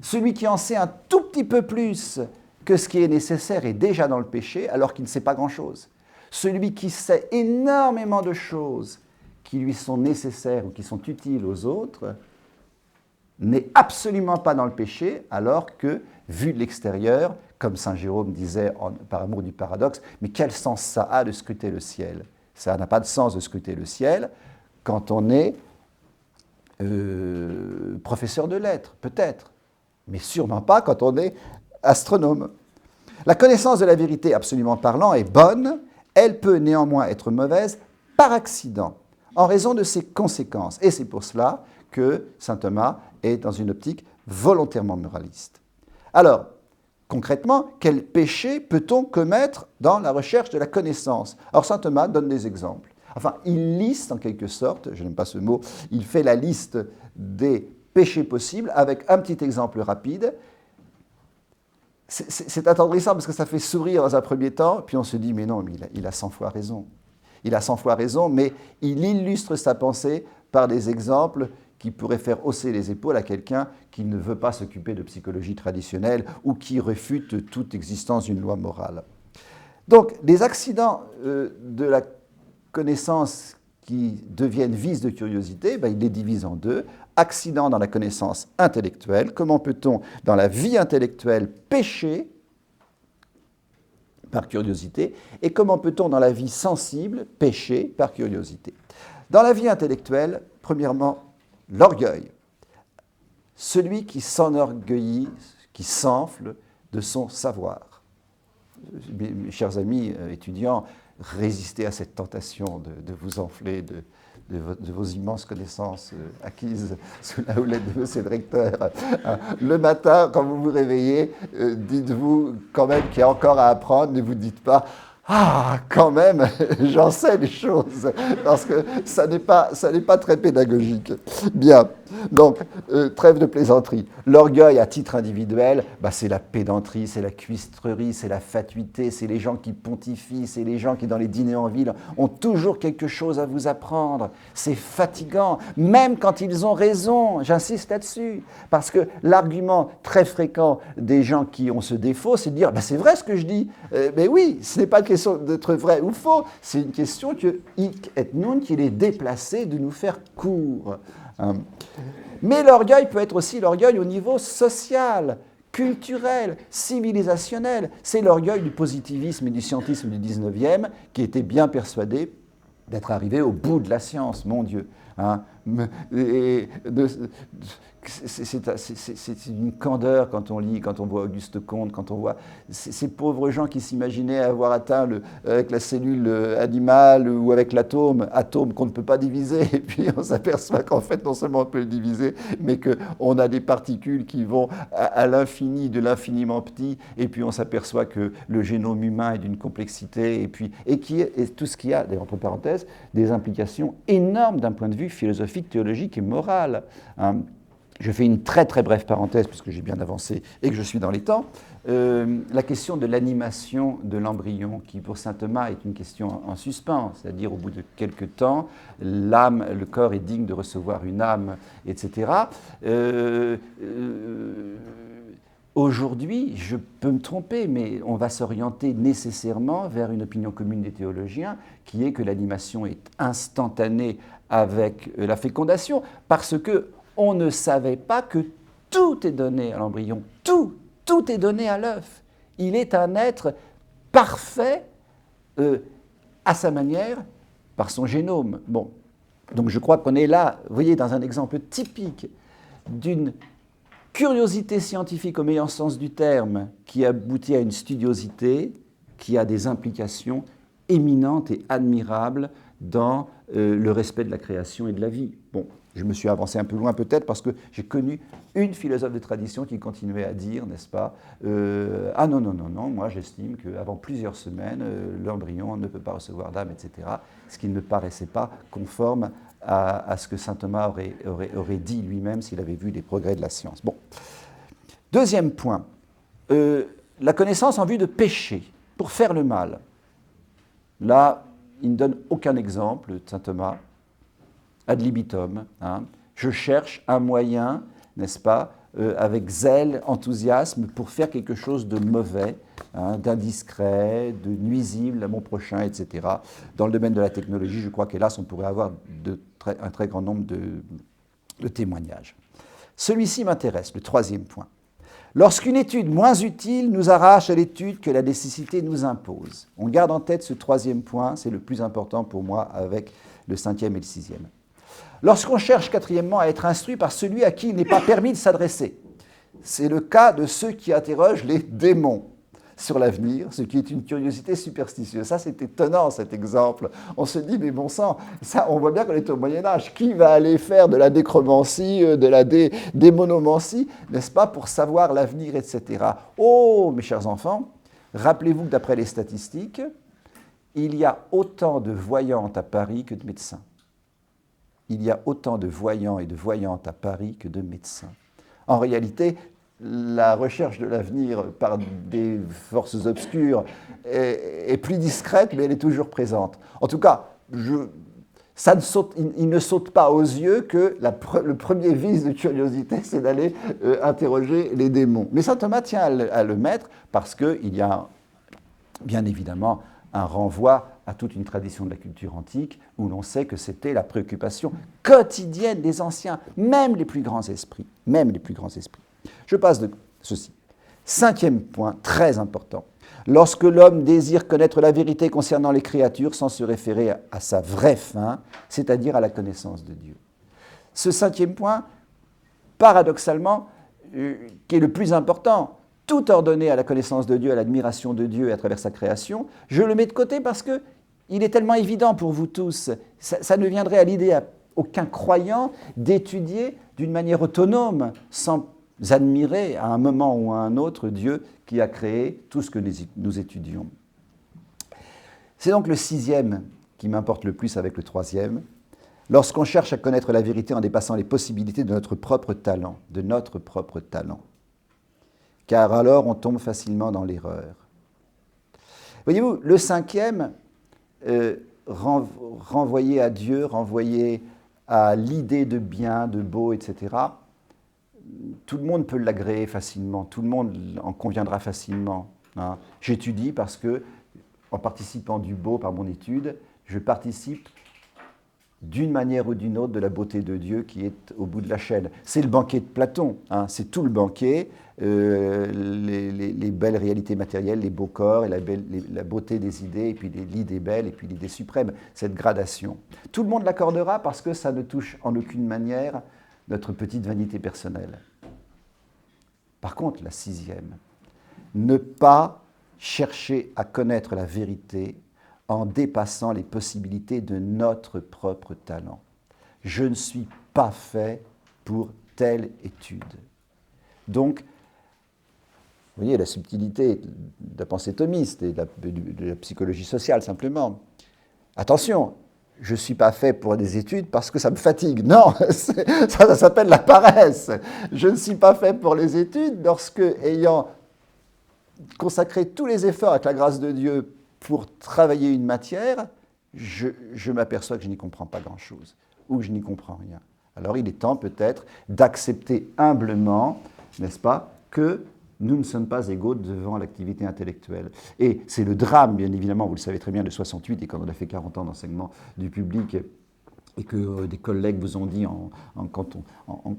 Celui qui en sait un tout petit peu plus que ce qui est nécessaire est déjà dans le péché alors qu'il ne sait pas grand-chose. Celui qui sait énormément de choses qui lui sont nécessaires ou qui sont utiles aux autres n'est absolument pas dans le péché alors que, vu de l'extérieur, comme saint Jérôme disait par amour du paradoxe, mais quel sens ça a de scruter le ciel? Ça n'a pas de sens de scruter le ciel quand on est professeur de lettres, peut-être, mais sûrement pas quand on est astronome. La connaissance de la vérité, absolument parlant, est bonne, elle peut néanmoins être mauvaise par accident, en raison de ses conséquences. Et c'est pour cela que saint Thomas est dans une optique volontairement moraliste. Alors, concrètement, quel péché peut-on commettre dans la recherche de la connaissance? Alors saint Thomas donne des exemples. Enfin, il liste en quelque sorte, je n'aime pas ce mot, il fait la liste des péchés possibles avec un petit exemple rapide. C'est attendrissant parce que ça fait sourire dans un premier temps, puis on se dit, mais non, mais il a 100 fois raison. Il a 100 fois raison, mais il illustre sa pensée par des exemples qui pourraient faire hausser les épaules à quelqu'un qui ne veut pas s'occuper de psychologie traditionnelle ou qui refute toute existence d'une loi morale. Donc, les accidents de la connaissance qui deviennent vices de curiosité, il les divise en deux. Accident dans la connaissance intellectuelle. Comment peut-on, dans la vie intellectuelle, pécher par curiosité? Et comment peut-on, dans la vie sensible, pécher par curiosité? Dans la vie intellectuelle, premièrement, l'orgueil. celui qui s'enorgueillit, qui s'enfle de son savoir. Mes chers amis étudiants, résistez à cette tentation de vous enfler de vos immenses connaissances acquises sous la houlette de monsieur le recteur. Le matin, quand vous vous réveillez, dites-vous quand même qu'il y a encore à apprendre, ne vous dites pas « Ah, quand même, j'en sais des choses », parce que ça n'est pas très pédagogique. Bien, donc, trêve de plaisanterie. L'orgueil à titre individuel, c'est la pédanterie, c'est la cuistrerie, c'est la fatuité, c'est les gens qui pontifient, c'est les gens qui, dans les dîners en ville, ont toujours quelque chose à vous apprendre. C'est fatigant, même quand ils ont raison, j'insiste là-dessus, parce que l'argument très fréquent des gens qui ont ce défaut, c'est de dire « c'est vrai ce que je dis ». Mais oui, ce n'est pas une question d'être vrai ou faux, c'est une question que hic et nunc, qu'il est déplacé de nous faire court. Mais l'orgueil peut être aussi l'orgueil au niveau social, culturel, civilisationnel. C'est l'orgueil du positivisme et du scientisme du 19e qui était bien persuadé d'être arrivé au bout de la science, mon Dieu. C'est une candeur quand on lit, quand on voit Auguste Comte, quand on voit ces pauvres gens qui s'imaginaient avoir atteint avec la cellule animale ou avec l'atome qu'on ne peut pas diviser, et puis on s'aperçoit qu'en fait non seulement on peut le diviser, mais qu'on a des particules qui vont à l'infini, de l'infiniment petit, et puis on s'aperçoit que le génome humain est d'une complexité, et tout ce qui a, entre parenthèses, des implications énormes d'un point de vue philosophique, théologique et moral. Je fais une très très brève parenthèse, puisque j'ai bien avancé et que je suis dans les temps. La question de l'animation de l'embryon, qui pour saint Thomas est une question en suspens, c'est-à-dire au bout de quelques temps, l'âme, le corps est digne de recevoir une âme, etc. Aujourd'hui, je peux me tromper, mais on va s'orienter nécessairement vers une opinion commune des théologiens, qui est que l'animation est instantanée avec la fécondation, parce que on ne savait pas que tout est donné à l'embryon, tout est donné à l'œuf. Il est un être parfait à sa manière, par son génome. Bon, donc je crois qu'on est là, vous voyez, dans un exemple typique d'une curiosité scientifique au meilleur sens du terme, qui aboutit à une studiosité qui a des implications éminentes et admirables dans le respect de la création et de la vie. Bon, je me suis avancé un peu loin peut-être parce que j'ai connu une philosophe de tradition qui continuait à dire, n'est-ce pas, ah non, moi j'estime qu'avant plusieurs semaines, l'embryon ne peut pas recevoir d'âme, etc., ce qui ne me paraissait pas conforme à ce que saint Thomas aurait dit lui-même s'il avait vu les progrès de la science. Bon. Deuxième point, la connaissance en vue de pécher, pour faire le mal. Là, il ne donne aucun exemple, saint Thomas, ad libitum. Je cherche un moyen, n'est-ce pas, avec zèle, enthousiasme, pour faire quelque chose de mauvais, d'indiscret, de nuisible à mon prochain, etc. Dans le domaine de la technologie, je crois qu'hélas, on pourrait avoir un très grand nombre de témoignages. Celui-ci m'intéresse, le troisième point. Lorsqu'une étude moins utile nous arrache à l'étude que la nécessité nous impose. On garde en tête ce troisième point, c'est le plus important pour moi avec le 5e et le 6e. Lorsqu'on cherche, quatrièmement, à être instruit par celui à qui il n'est pas permis de s'adresser. C'est le cas de ceux qui interrogent les démons sur l'avenir, ce qui est une curiosité superstitieuse. Ça, c'est étonnant, cet exemple. On se dit, mais bon sang, ça, on voit bien qu'on est au Moyen-Âge. Qui va aller faire de la décromancie, de la démonomancie, n'est-ce pas, pour savoir l'avenir, etc. Oh, mes chers enfants, rappelez-vous que d'après les statistiques, il y a autant de voyantes à Paris que de médecins. Il y a autant de voyants et de voyantes à Paris que de médecins. En réalité, la recherche de l'avenir par des forces obscures est plus discrète, mais elle est toujours présente. En tout cas, il ne saute pas aux yeux que le premier vice de curiosité, c'est d'aller interroger les démons. Mais saint Thomas tient à le mettre parce qu'il y a bien évidemment un renvoi à toute une tradition de la culture antique où l'on sait que c'était la préoccupation quotidienne des anciens, même les plus grands esprits. Je passe de ceci. 5e point, très important. Lorsque l'homme désire connaître la vérité concernant les créatures sans se référer à sa vraie fin, c'est-à-dire à la connaissance de Dieu. Ce 5e point, paradoxalement, qui est le plus important, tout ordonné à la connaissance de Dieu, à l'admiration de Dieu et à travers sa création, je le mets de côté parce qu'il est tellement évident pour vous tous, ça ne viendrait à l'idée à aucun croyant d'étudier d'une manière autonome, sans admirer à un moment ou à un autre Dieu qui a créé tout ce que nous étudions. C'est donc le 6e qui m'importe le plus avec le 3e. Lorsqu'on cherche à connaître la vérité en dépassant les possibilités de notre propre talent, car alors on tombe facilement dans l'erreur. Voyez-vous, le 5e, renvoyer à Dieu, renvoyer à l'idée de bien, de beau, etc., tout le monde peut l'agréer facilement, tout le monde en conviendra facilement. Hein. J'étudie parce que, en participant du beau par mon étude, je participe d'une manière ou d'une autre de la beauté de Dieu qui est au bout de la chaîne. C'est le banquet de Platon, hein, c'est tout le banquet, les belles réalités matérielles, les beaux corps, et la beauté des idées, et puis l'idée belle, et puis l'idée suprême, cette gradation. Tout le monde l'accordera parce que ça ne touche en aucune manière notre petite vanité personnelle. Par contre, la 6e, ne pas chercher à connaître la vérité en dépassant les possibilités de notre propre talent. Je ne suis pas fait pour telle étude. Donc, vous voyez la subtilité de la pensée thomiste et de la psychologie sociale, simplement. Attention, je ne suis pas fait pour des études parce que ça me fatigue. Non, ça s'appelle la paresse. Je ne suis pas fait pour les études lorsque, ayant consacré tous les efforts avec la grâce de Dieu pour travailler une matière, je m'aperçois que je n'y comprends pas grand-chose, ou que je n'y comprends rien. Alors il est temps peut-être d'accepter humblement, n'est-ce pas, que nous ne sommes pas égaux devant l'activité intellectuelle. Et c'est le drame, bien évidemment, vous le savez très bien, de 68, et quand on a fait 40 ans d'enseignement du public, et que des collègues vous ont dit en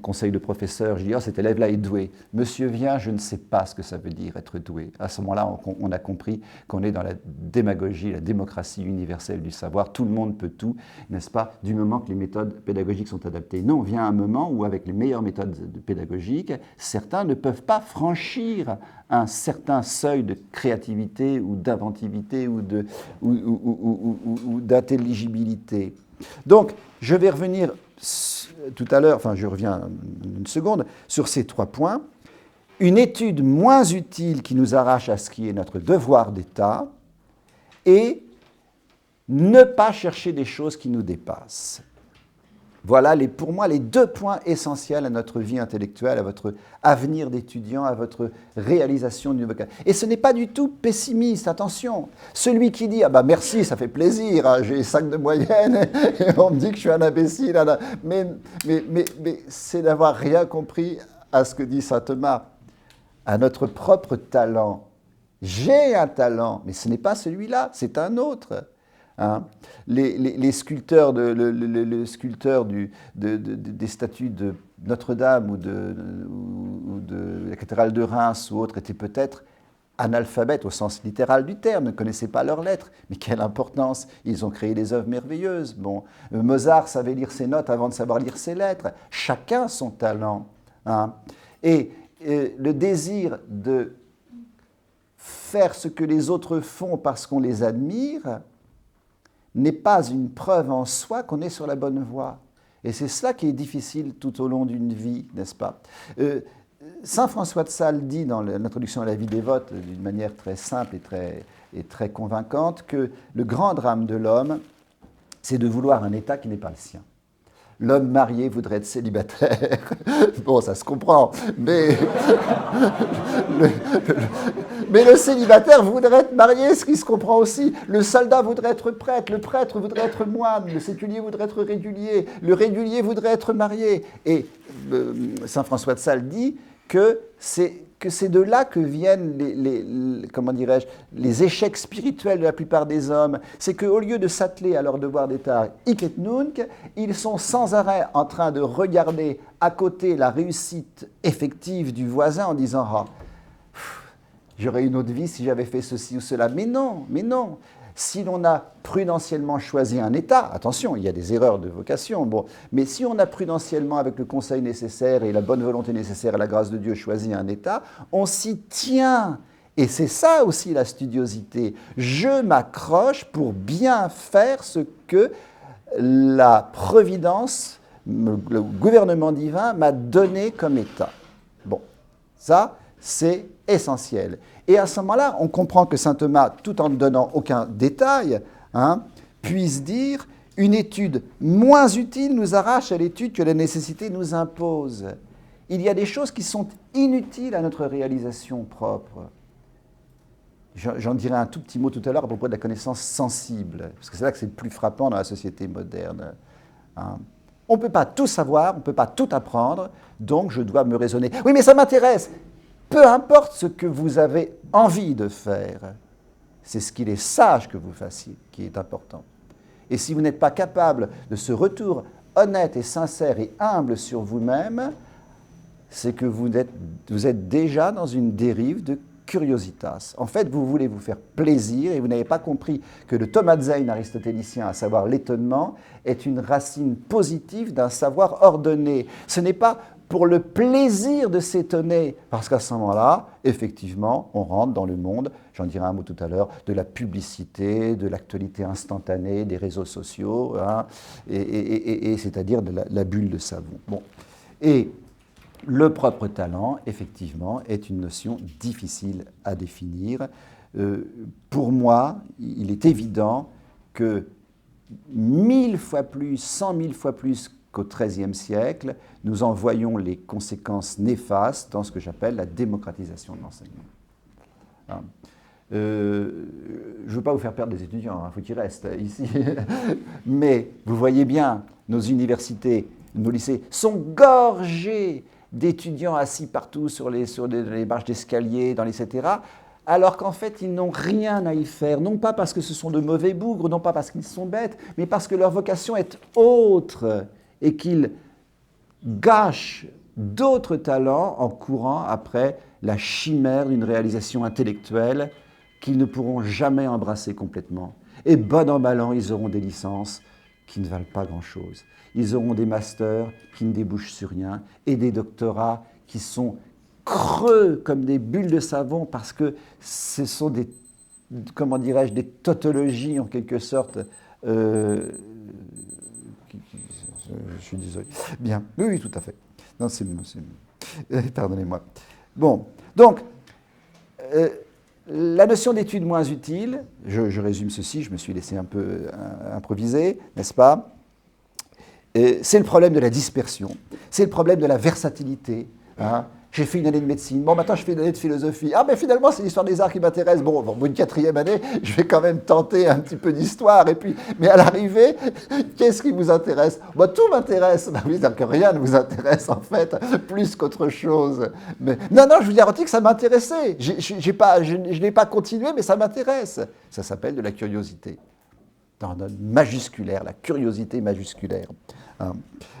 conseil de professeur, je dis, cet élève-là est doué. Monsieur vient, je ne sais pas ce que ça veut dire être doué. À ce moment-là, on a compris qu'on est dans la démagogie, la démocratie universelle du savoir. Tout le monde peut tout, n'est-ce pas, du moment que les méthodes pédagogiques sont adaptées. Non, vient un moment où, avec les meilleures méthodes pédagogiques, certains ne peuvent pas franchir un certain seuil de créativité ou d'inventivité ou d'intelligibilité. Donc, je vais revenir tout à l'heure, enfin je reviens une seconde, sur ces 3 points. Une étude moins utile qui nous arrache à ce qui est notre devoir d'État et ne pas chercher des choses qui nous dépassent. Voilà pour moi les 2 points essentiels à notre vie intellectuelle, à votre avenir d'étudiant, à votre réalisation du vocabulaire. Et ce n'est pas du tout pessimiste, attention. Celui qui dit « Ah ben merci, ça fait plaisir, hein, j'ai 5 de moyenne et on me dit que je suis un imbécile. » Mais c'est d'avoir rien compris à ce que dit saint Thomas, à notre propre talent. J'ai un talent, mais ce n'est pas celui-là, c'est un autre. Hein. Les sculpteurs, le sculpteur des statues de Notre-Dame ou de la cathédrale de Reims ou autre étaient peut-être analphabètes au sens littéral du terme, ne connaissaient pas leurs lettres. Mais quelle importance! Ils ont créé des œuvres merveilleuses. Bon, Mozart savait lire ses notes avant de savoir lire ses lettres. Chacun son talent. Hein. Et le désir de faire ce que les autres font parce qu'on les admire n'est pas une preuve en soi qu'on est sur la bonne voie. Et c'est cela qui est difficile tout au long d'une vie, n'est-ce pas? Saint François de Sales dit dans l'introduction à la vie dévote, d'une manière très simple et très convaincante, que le grand drame de l'homme, c'est de vouloir un état qui n'est pas le sien. L'homme marié voudrait être célibataire. Bon, ça se comprend, mais le célibataire voudrait être marié, ce qui se comprend aussi. Le soldat voudrait être prêtre, le prêtre voudrait être moine, le séculier voudrait être régulier, le régulier voudrait être marié. Et saint François de Sales dit que c'est de là que viennent les échecs spirituels de la plupart des hommes. C'est qu'au lieu de s'atteler à leur devoir d'État hic et nunc, ils sont sans arrêt en train de regarder à côté la réussite effective du voisin en disant « Ah, j'aurais une autre vie si j'avais fait ceci ou cela. » Mais non, mais non. Si l'on a prudentiellement choisi un état, attention, il y a des erreurs de vocation, bon, mais si on a prudentiellement, avec le conseil nécessaire et la bonne volonté nécessaire et la grâce de Dieu, choisi un état, on s'y tient. Et c'est ça aussi la studiosité. Je m'accroche pour bien faire ce que la providence, le gouvernement divin m'a donné comme état. Bon, ça, c'est essentiel. Et à ce moment-là, on comprend que saint Thomas, tout en ne donnant aucun détail, puisse dire « une étude moins utile nous arrache à l'étude que la nécessité nous impose ». Il y a des choses qui sont inutiles à notre réalisation propre. J'en dirai un tout petit mot tout à l'heure à propos de la connaissance sensible, parce que c'est là que c'est le plus frappant dans la société moderne. On ne peut pas tout savoir, on ne peut pas tout apprendre, donc je dois me raisonner. Oui, mais ça m'intéresse. Peu importe ce que vous avez envie de faire, c'est ce qu'il est sage que vous fassiez qui est important. Et si vous n'êtes pas capable de ce retour honnête et sincère et humble sur vous-même, c'est que vous êtes déjà dans une dérive de curiositas. En fait, vous voulez vous faire plaisir et vous n'avez pas compris que le Thomazein aristotélicien, à savoir l'étonnement, est une racine positive d'un savoir ordonné. Ce n'est pas pour le plaisir de s'étonner, parce qu'à ce moment-là, effectivement, on rentre dans le monde, j'en dirai un mot tout à l'heure, de la publicité, de l'actualité instantanée, des réseaux sociaux, et c'est-à-dire de la bulle de savon. Bon. Et le propre talent, effectivement, est une notion difficile à définir. Pour moi, il est évident que 1000 fois plus, 100 000 fois plus qu'au XIIIe siècle, nous en voyons les conséquences néfastes dans ce que j'appelle la démocratisation de l'enseignement. Je ne veux pas vous faire perdre des étudiants, il faut qu'ils restent ici. Mais vous voyez bien, nos universités, nos lycées sont gorgés d'étudiants assis partout sur les marches d'escalier, etc., alors qu'en fait, ils n'ont rien à y faire, non pas parce que ce sont de mauvais bougres, non pas parce qu'ils sont bêtes, mais parce que leur vocation est autre et qu'ils gâchent d'autres talents en courant après la chimère d'une réalisation intellectuelle qu'ils ne pourront jamais embrasser complètement. Et bon an, mal an, ils auront des licences qui ne valent pas grand-chose. Ils auront des masters qui ne débouchent sur rien et des doctorats qui sont creux comme des bulles de savon parce que ce sont des, comment dirais-je, des tautologies en quelque sorte. Je suis désolé. Bien, oui, tout à fait. Non, c'est pardonnez-moi. Bon, donc, la notion d'étude moins utile, je résume ceci, je me suis laissé un peu improviser, n'est-ce pas? C'est le problème de la dispersion, c'est le problème de la versatilité. J'ai fait une année de médecine, bon maintenant je fais une année de philosophie, mais finalement c'est l'histoire des arts qui m'intéresse, bon une 4e année, je vais quand même tenter un petit peu d'histoire, et puis, mais à l'arrivée, qu'est-ce qui vous intéresse? Tout m'intéresse, oui, que rien ne vous intéresse en fait, plus qu'autre chose. Mais, non, je vous garantis que ça m'intéressait, je n'ai pas continué, mais ça m'intéresse. Ça s'appelle de la curiosité. Dans majusculaire, la curiosité majusculaire.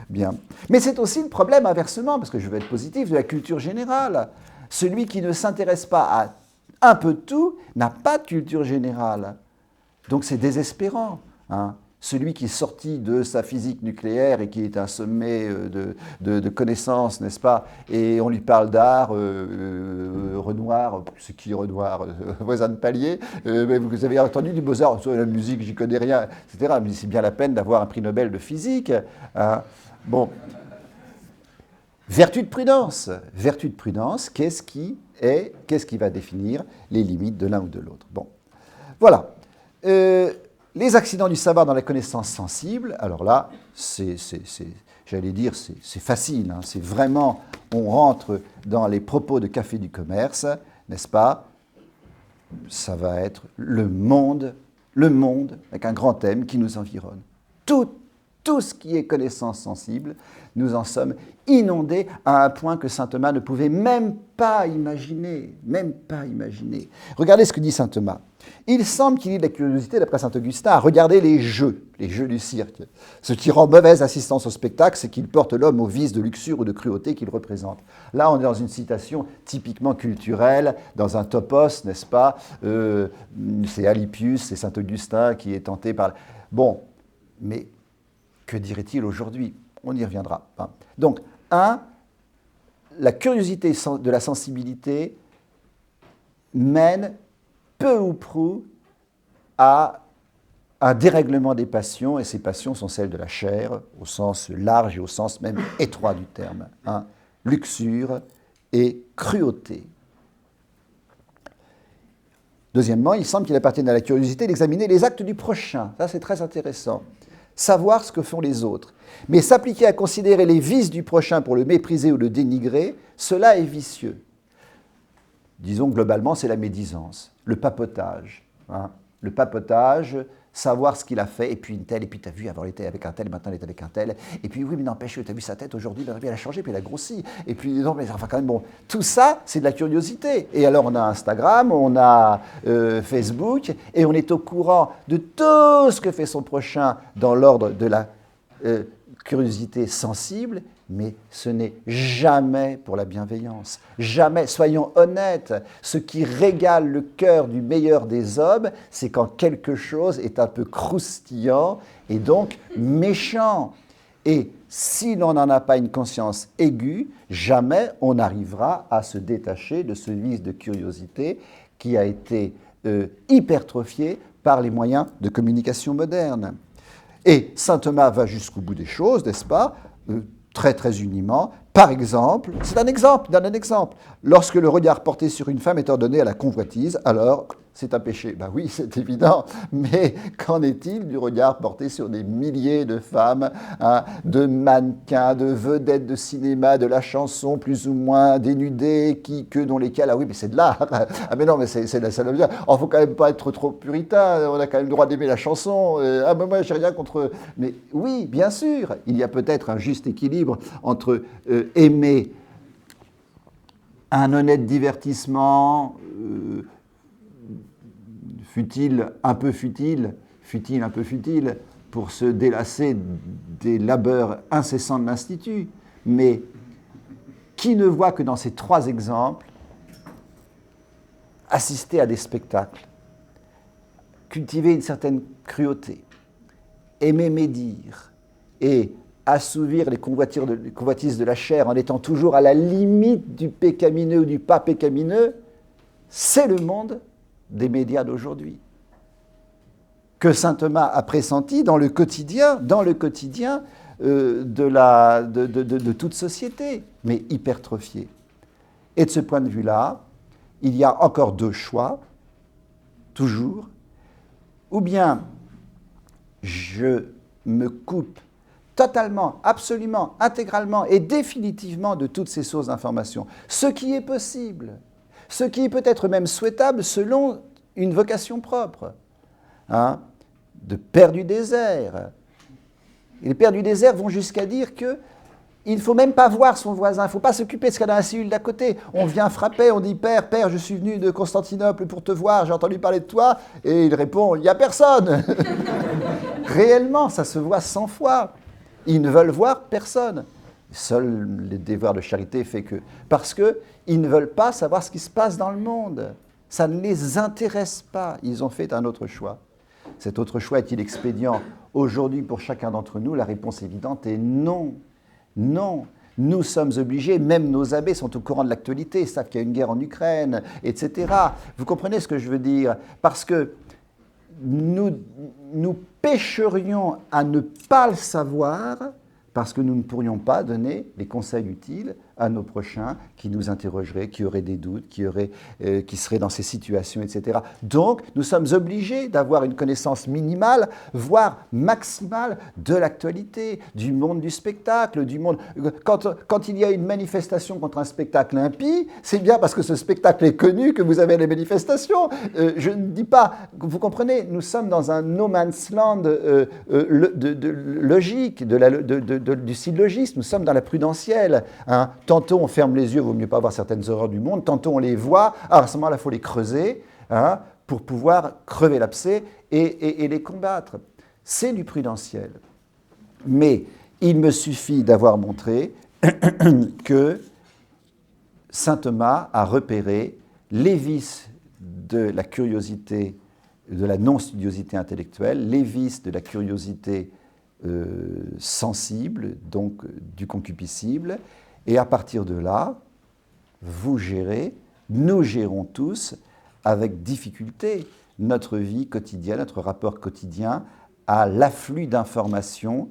Bien. Mais c'est aussi le problème inversement, parce que je veux être positif, de la culture générale. Celui qui ne s'intéresse pas à un peu de tout n'a pas de culture générale. Donc c'est désespérant. Celui qui est sorti de sa physique nucléaire et qui est un sommet de connaissances, n'est-ce pas, et on lui parle d'art, Renoir, c'est qui Renoir, voisin de palier, mais vous avez entendu du Beaux-Arts, sur la musique, j'y connais rien, etc. Mais c'est bien la peine d'avoir un prix Nobel de physique. Bon. Vertu de prudence, qu'est-ce qui va définir les limites de l'un ou de l'autre? Bon, voilà. Les accidents du savoir dans la connaissance sensible, alors là, j'allais dire, c'est facile, c'est vraiment, on rentre dans les propos de Café du commerce, n'est-ce pas? Ça va être le monde avec un grand thème qui nous environne. Tout tout ce qui est connaissance sensible, nous en sommes inondés à un point que saint Thomas ne pouvait même pas imaginer, Regardez ce que dit saint Thomas. Il semble qu'il y ait de la curiosité, d'après saint Augustin, à regarder les jeux du cirque. Ce qui rend mauvaise assistance au spectacle, c'est qu'il porte l'homme au vice de luxure ou de cruauté qu'il représente. Là, on est dans une citation typiquement culturelle, dans un topos, n'est-ce pas? C'est Alypius, c'est saint Augustin qui est tenté par... Bon, mais que dirait-il aujourd'hui? On y reviendra. Donc, la curiosité de la sensibilité mène peu ou prou à un dérèglement des passions, et ces passions sont celles de la chair, au sens large et au sens même étroit du terme. Luxure et cruauté. Deuxièmement, il semble qu'il appartienne à la curiosité d'examiner les actes du prochain. Ça, c'est très intéressant. Savoir ce que font les autres. Mais s'appliquer à considérer les vices du prochain pour le mépriser ou le dénigrer, cela est vicieux. Disons globalement, c'est la médisance, le papotage. Le papotage, savoir ce qu'il a fait, et puis une telle, et puis tu as vu, avant il était avec un tel, maintenant il est avec un tel, et puis oui, mais n'empêche, tu as vu sa tête aujourd'hui, elle a changé, puis elle a grossi, et puis non, mais enfin quand même, bon, tout ça, c'est de la curiosité. Et alors on a Instagram, on a Facebook, et on est au courant de tout ce que fait son prochain dans l'ordre de la curiosité sensible, mais ce n'est jamais pour la bienveillance. Jamais, soyons honnêtes, ce qui régale le cœur du meilleur des hommes, c'est quand quelque chose est un peu croustillant et donc méchant. Et si l'on n'en a pas une conscience aiguë, jamais on n'arrivera à se détacher de ce vice de curiosité qui a été hypertrophié par les moyens de communication modernes. Et saint Thomas va jusqu'au bout des choses, n'est-ce pas? Très très uniment. Par exemple, c'est un exemple, il donne un exemple. Lorsque le regard porté sur une femme est ordonné à la convoitise, alors c'est un péché. Ben oui, c'est évident, mais qu'en est-il du regard porté sur des milliers de femmes, de mannequins, de vedettes de cinéma, de la chanson plus ou moins dénudées, dont lesquelles, ah oui, mais c'est de l'art. Ah mais non, mais c'est de la salle. Il ne faut quand même pas être trop puritain, on a quand même le droit d'aimer la chanson. Ah ben moi, j'ai rien contre... Mais oui, bien sûr, il y a peut-être un juste équilibre entre aimer un honnête divertissement, fut-il un peu futile, pour se délasser des labeurs incessants de l'Institut. Mais qui ne voit que dans ces trois exemples, assister à des spectacles, cultiver une certaine cruauté, aimer médire et assouvir les convoitises de la chair en étant toujours à la limite du pécamineux ou du pas pécamineux, c'est le monde des médias d'aujourd'hui, que saint Thomas a pressenti dans le quotidien de toute société, mais hypertrophié. Et de ce point de vue-là, il y a encore deux choix, toujours. Ou bien je me coupe totalement, absolument, intégralement et définitivement de toutes ces sources d'information, ce qui est possible, ce qui est peut-être même souhaitable selon une vocation propre, de pères du désert. Et les pères du désert vont jusqu'à dire qu'il ne faut même pas voir son voisin, il ne faut pas s'occuper de ce qu'il y a dans la cellule d'à côté. On vient frapper, on dit « Père, je suis venu de Constantinople pour te voir, j'ai entendu parler de toi. » Et il répond « Il n'y a personne !» Réellement, ça se voit 100 fois. Ils ne veulent voir personne. Seul les devoirs de charité fait que... Parce qu'ils ne veulent pas savoir ce qui se passe dans le monde. Ça ne les intéresse pas. Ils ont fait un autre choix. Cet autre choix est-il expédient aujourd'hui pour chacun d'entre nous? La réponse évidente est non. Non. Nous sommes obligés, même nos abbés sont au courant de l'actualité, ils savent qu'il y a une guerre en Ukraine, etc. Vous comprenez ce que je veux dire? Parce que nous pécherions à ne pas le savoir, parce que nous ne pourrions pas donner les conseils utiles à nos prochains qui nous interrogeraient, qui auraient des doutes, qui seraient dans ces situations, etc. Donc, nous sommes obligés d'avoir une connaissance minimale, voire maximale, de l'actualité, du monde du spectacle, du monde... Quand il y a une manifestation contre un spectacle impie, c'est bien parce que ce spectacle est connu que vous avez les manifestations. Je ne dis pas... Vous comprenez, nous sommes dans un no man's land logique, du syllogisme, nous sommes dans la prudentielle. Hein. Tantôt on ferme les yeux, il vaut mieux pas voir certaines horreurs du monde, tantôt on les voit, à ce moment-là il faut les creuser hein, pour pouvoir crever l'abcès et les combattre. C'est du prudentiel. Mais il me suffit d'avoir montré que saint Thomas a repéré les vices de la curiosité, de la non-studiosité intellectuelle, les vices de la curiosité sensible, donc du concupiscible, et à partir de là, vous gérez, nous gérons tous avec difficulté notre vie quotidienne, notre rapport quotidien à l'afflux d'informations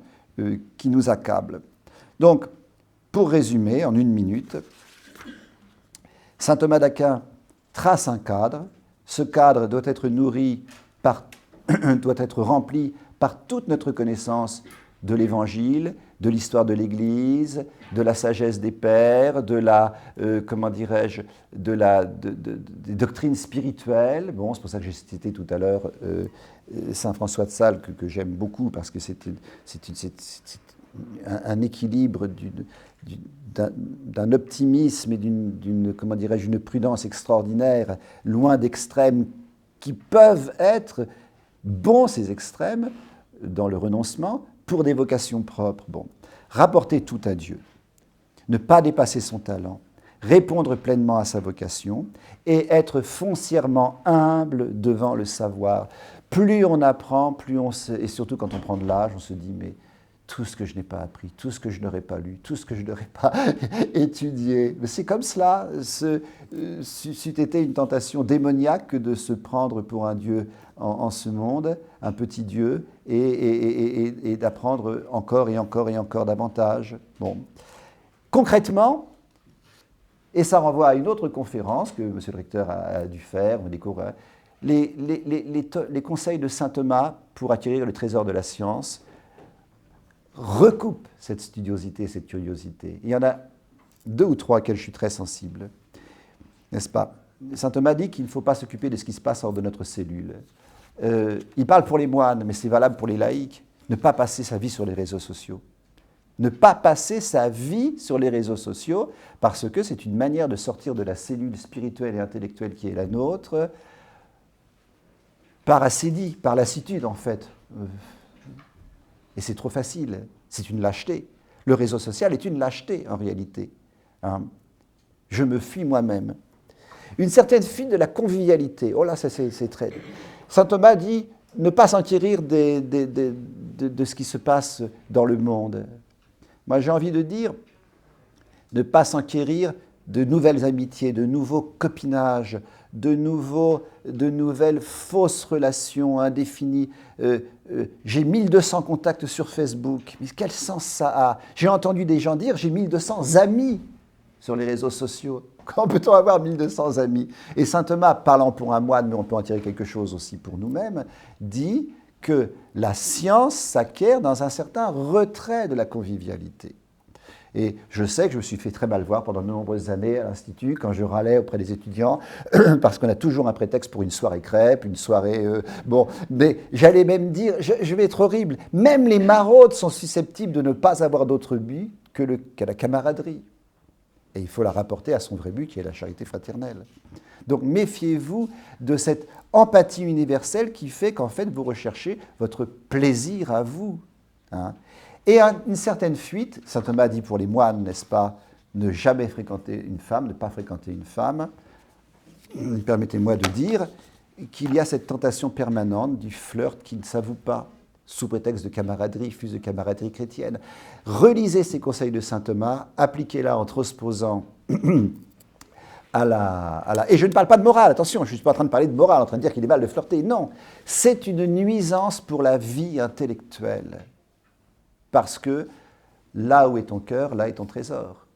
qui nous accable. Donc, pour résumer, en 1 minute, saint Thomas d'Aquin trace un cadre. Ce cadre doit être nourri doit être rempli par toute notre connaissance de l'Évangile, de l'histoire de l'Église, de la sagesse des pères, de la, des doctrines spirituelles. Bon, c'est pour ça que j'ai cité tout à l'heure saint François de Sales, que j'aime beaucoup, parce que c'est un équilibre d'un optimisme et d'une prudence extraordinaire, loin d'extrêmes qui peuvent être bons, ces extrêmes, dans le renoncement, pour des vocations propres. Bon, rapporter tout à Dieu, ne pas dépasser son talent, répondre pleinement à sa vocation et être foncièrement humble devant le savoir. Plus on apprend, plus on se... Et surtout quand on prend de l'âge, on se dit, mais tout ce que je n'ai pas appris, tout ce que je n'aurais pas lu, tout ce que je n'aurais pas étudié. C'est comme cela, c'eût été une tentation démoniaque de se prendre pour un Dieu en ce monde, un petit Dieu, et d'apprendre encore et encore et encore davantage. Bon. Concrètement, et ça renvoie à une autre conférence que M. le recteur a dû faire, on découvre les conseils de saint Thomas pour acquérir le trésor de la science, recoupe cette studiosité, cette curiosité. Il y en a 2 ou 3 auxquels je suis très sensible, n'est-ce pas? Saint Thomas dit qu'il ne faut pas s'occuper de ce qui se passe hors de notre cellule. Il parle pour les moines, mais c'est valable pour les laïcs. Ne pas passer sa vie sur les réseaux sociaux. Ne pas passer sa vie sur les réseaux sociaux, parce que c'est une manière de sortir de la cellule spirituelle et intellectuelle qui est la nôtre, par assédie, par lassitude en fait. Et c'est trop facile, c'est une lâcheté. Le réseau social est une lâcheté en réalité. Hein. Je me fuis moi-même. Une certaine fuite de la convivialité. Oh là, ça c'est très... Saint Thomas dit ne pas s'enquérir de ce qui se passe dans le monde. Moi j'ai envie de dire ne pas s'enquérir de nouvelles amitiés, de nouveaux copinages, de nouvelles fausses relations indéfinies. J'ai 1200 contacts sur Facebook, mais quel sens ça a? J'ai entendu des gens dire j'ai 1200 amis sur les réseaux sociaux. Comment peut-on avoir 1200 amis? Et saint Thomas, parlant pour un moine, mais on peut en tirer quelque chose aussi pour nous-mêmes, dit que la science s'acquiert dans un certain retrait de la convivialité. Et je sais que je me suis fait très mal voir pendant de nombreuses années à l'Institut, quand je râlais auprès des étudiants, parce qu'on a toujours un prétexte pour une soirée crêpe, une soirée... bon, mais j'allais même dire, je vais être horrible, même les maraudes sont susceptibles de ne pas avoir d'autre but qu'à la camaraderie. Et il faut la rapporter à son vrai but, qui est la charité fraternelle. Donc méfiez-vous de cette empathie universelle qui fait qu'en fait vous recherchez votre plaisir à vous. Hein. Et une certaine fuite, saint Thomas dit pour les moines, n'est-ce pas, ne jamais fréquenter une femme, ne pas fréquenter une femme. Permettez-moi de dire qu'il y a cette tentation permanente du flirt qui ne s'avoue pas, sous prétexte de camaraderie, fût-ce de camaraderie chrétienne. Relisez ces conseils de saint Thomas, appliquez-la en transposant à la... Et je ne parle pas de morale, attention, je ne suis pas en train de parler de morale, en train de dire qu'il est mal de flirter. Non, c'est une nuisance pour la vie intellectuelle. Parce que là où est ton cœur, là est ton trésor.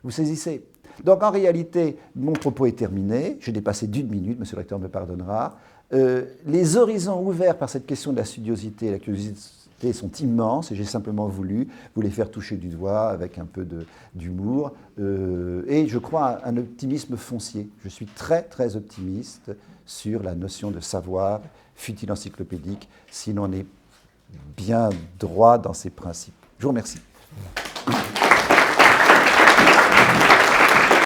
Vous saisissez? Donc en réalité, mon propos est terminé. J'ai dépassé d'1 minute, monsieur le recteur me pardonnera. Les horizons ouverts par cette question de la studiosité et la curiosité sont immenses et j'ai simplement voulu vous les faire toucher du doigt avec un peu d'humour. Et je crois à un optimisme foncier. Je suis très très optimiste sur la notion de savoir, fut-il encyclopédique, si l'on est bien droit dans ses principes. Je vous remercie.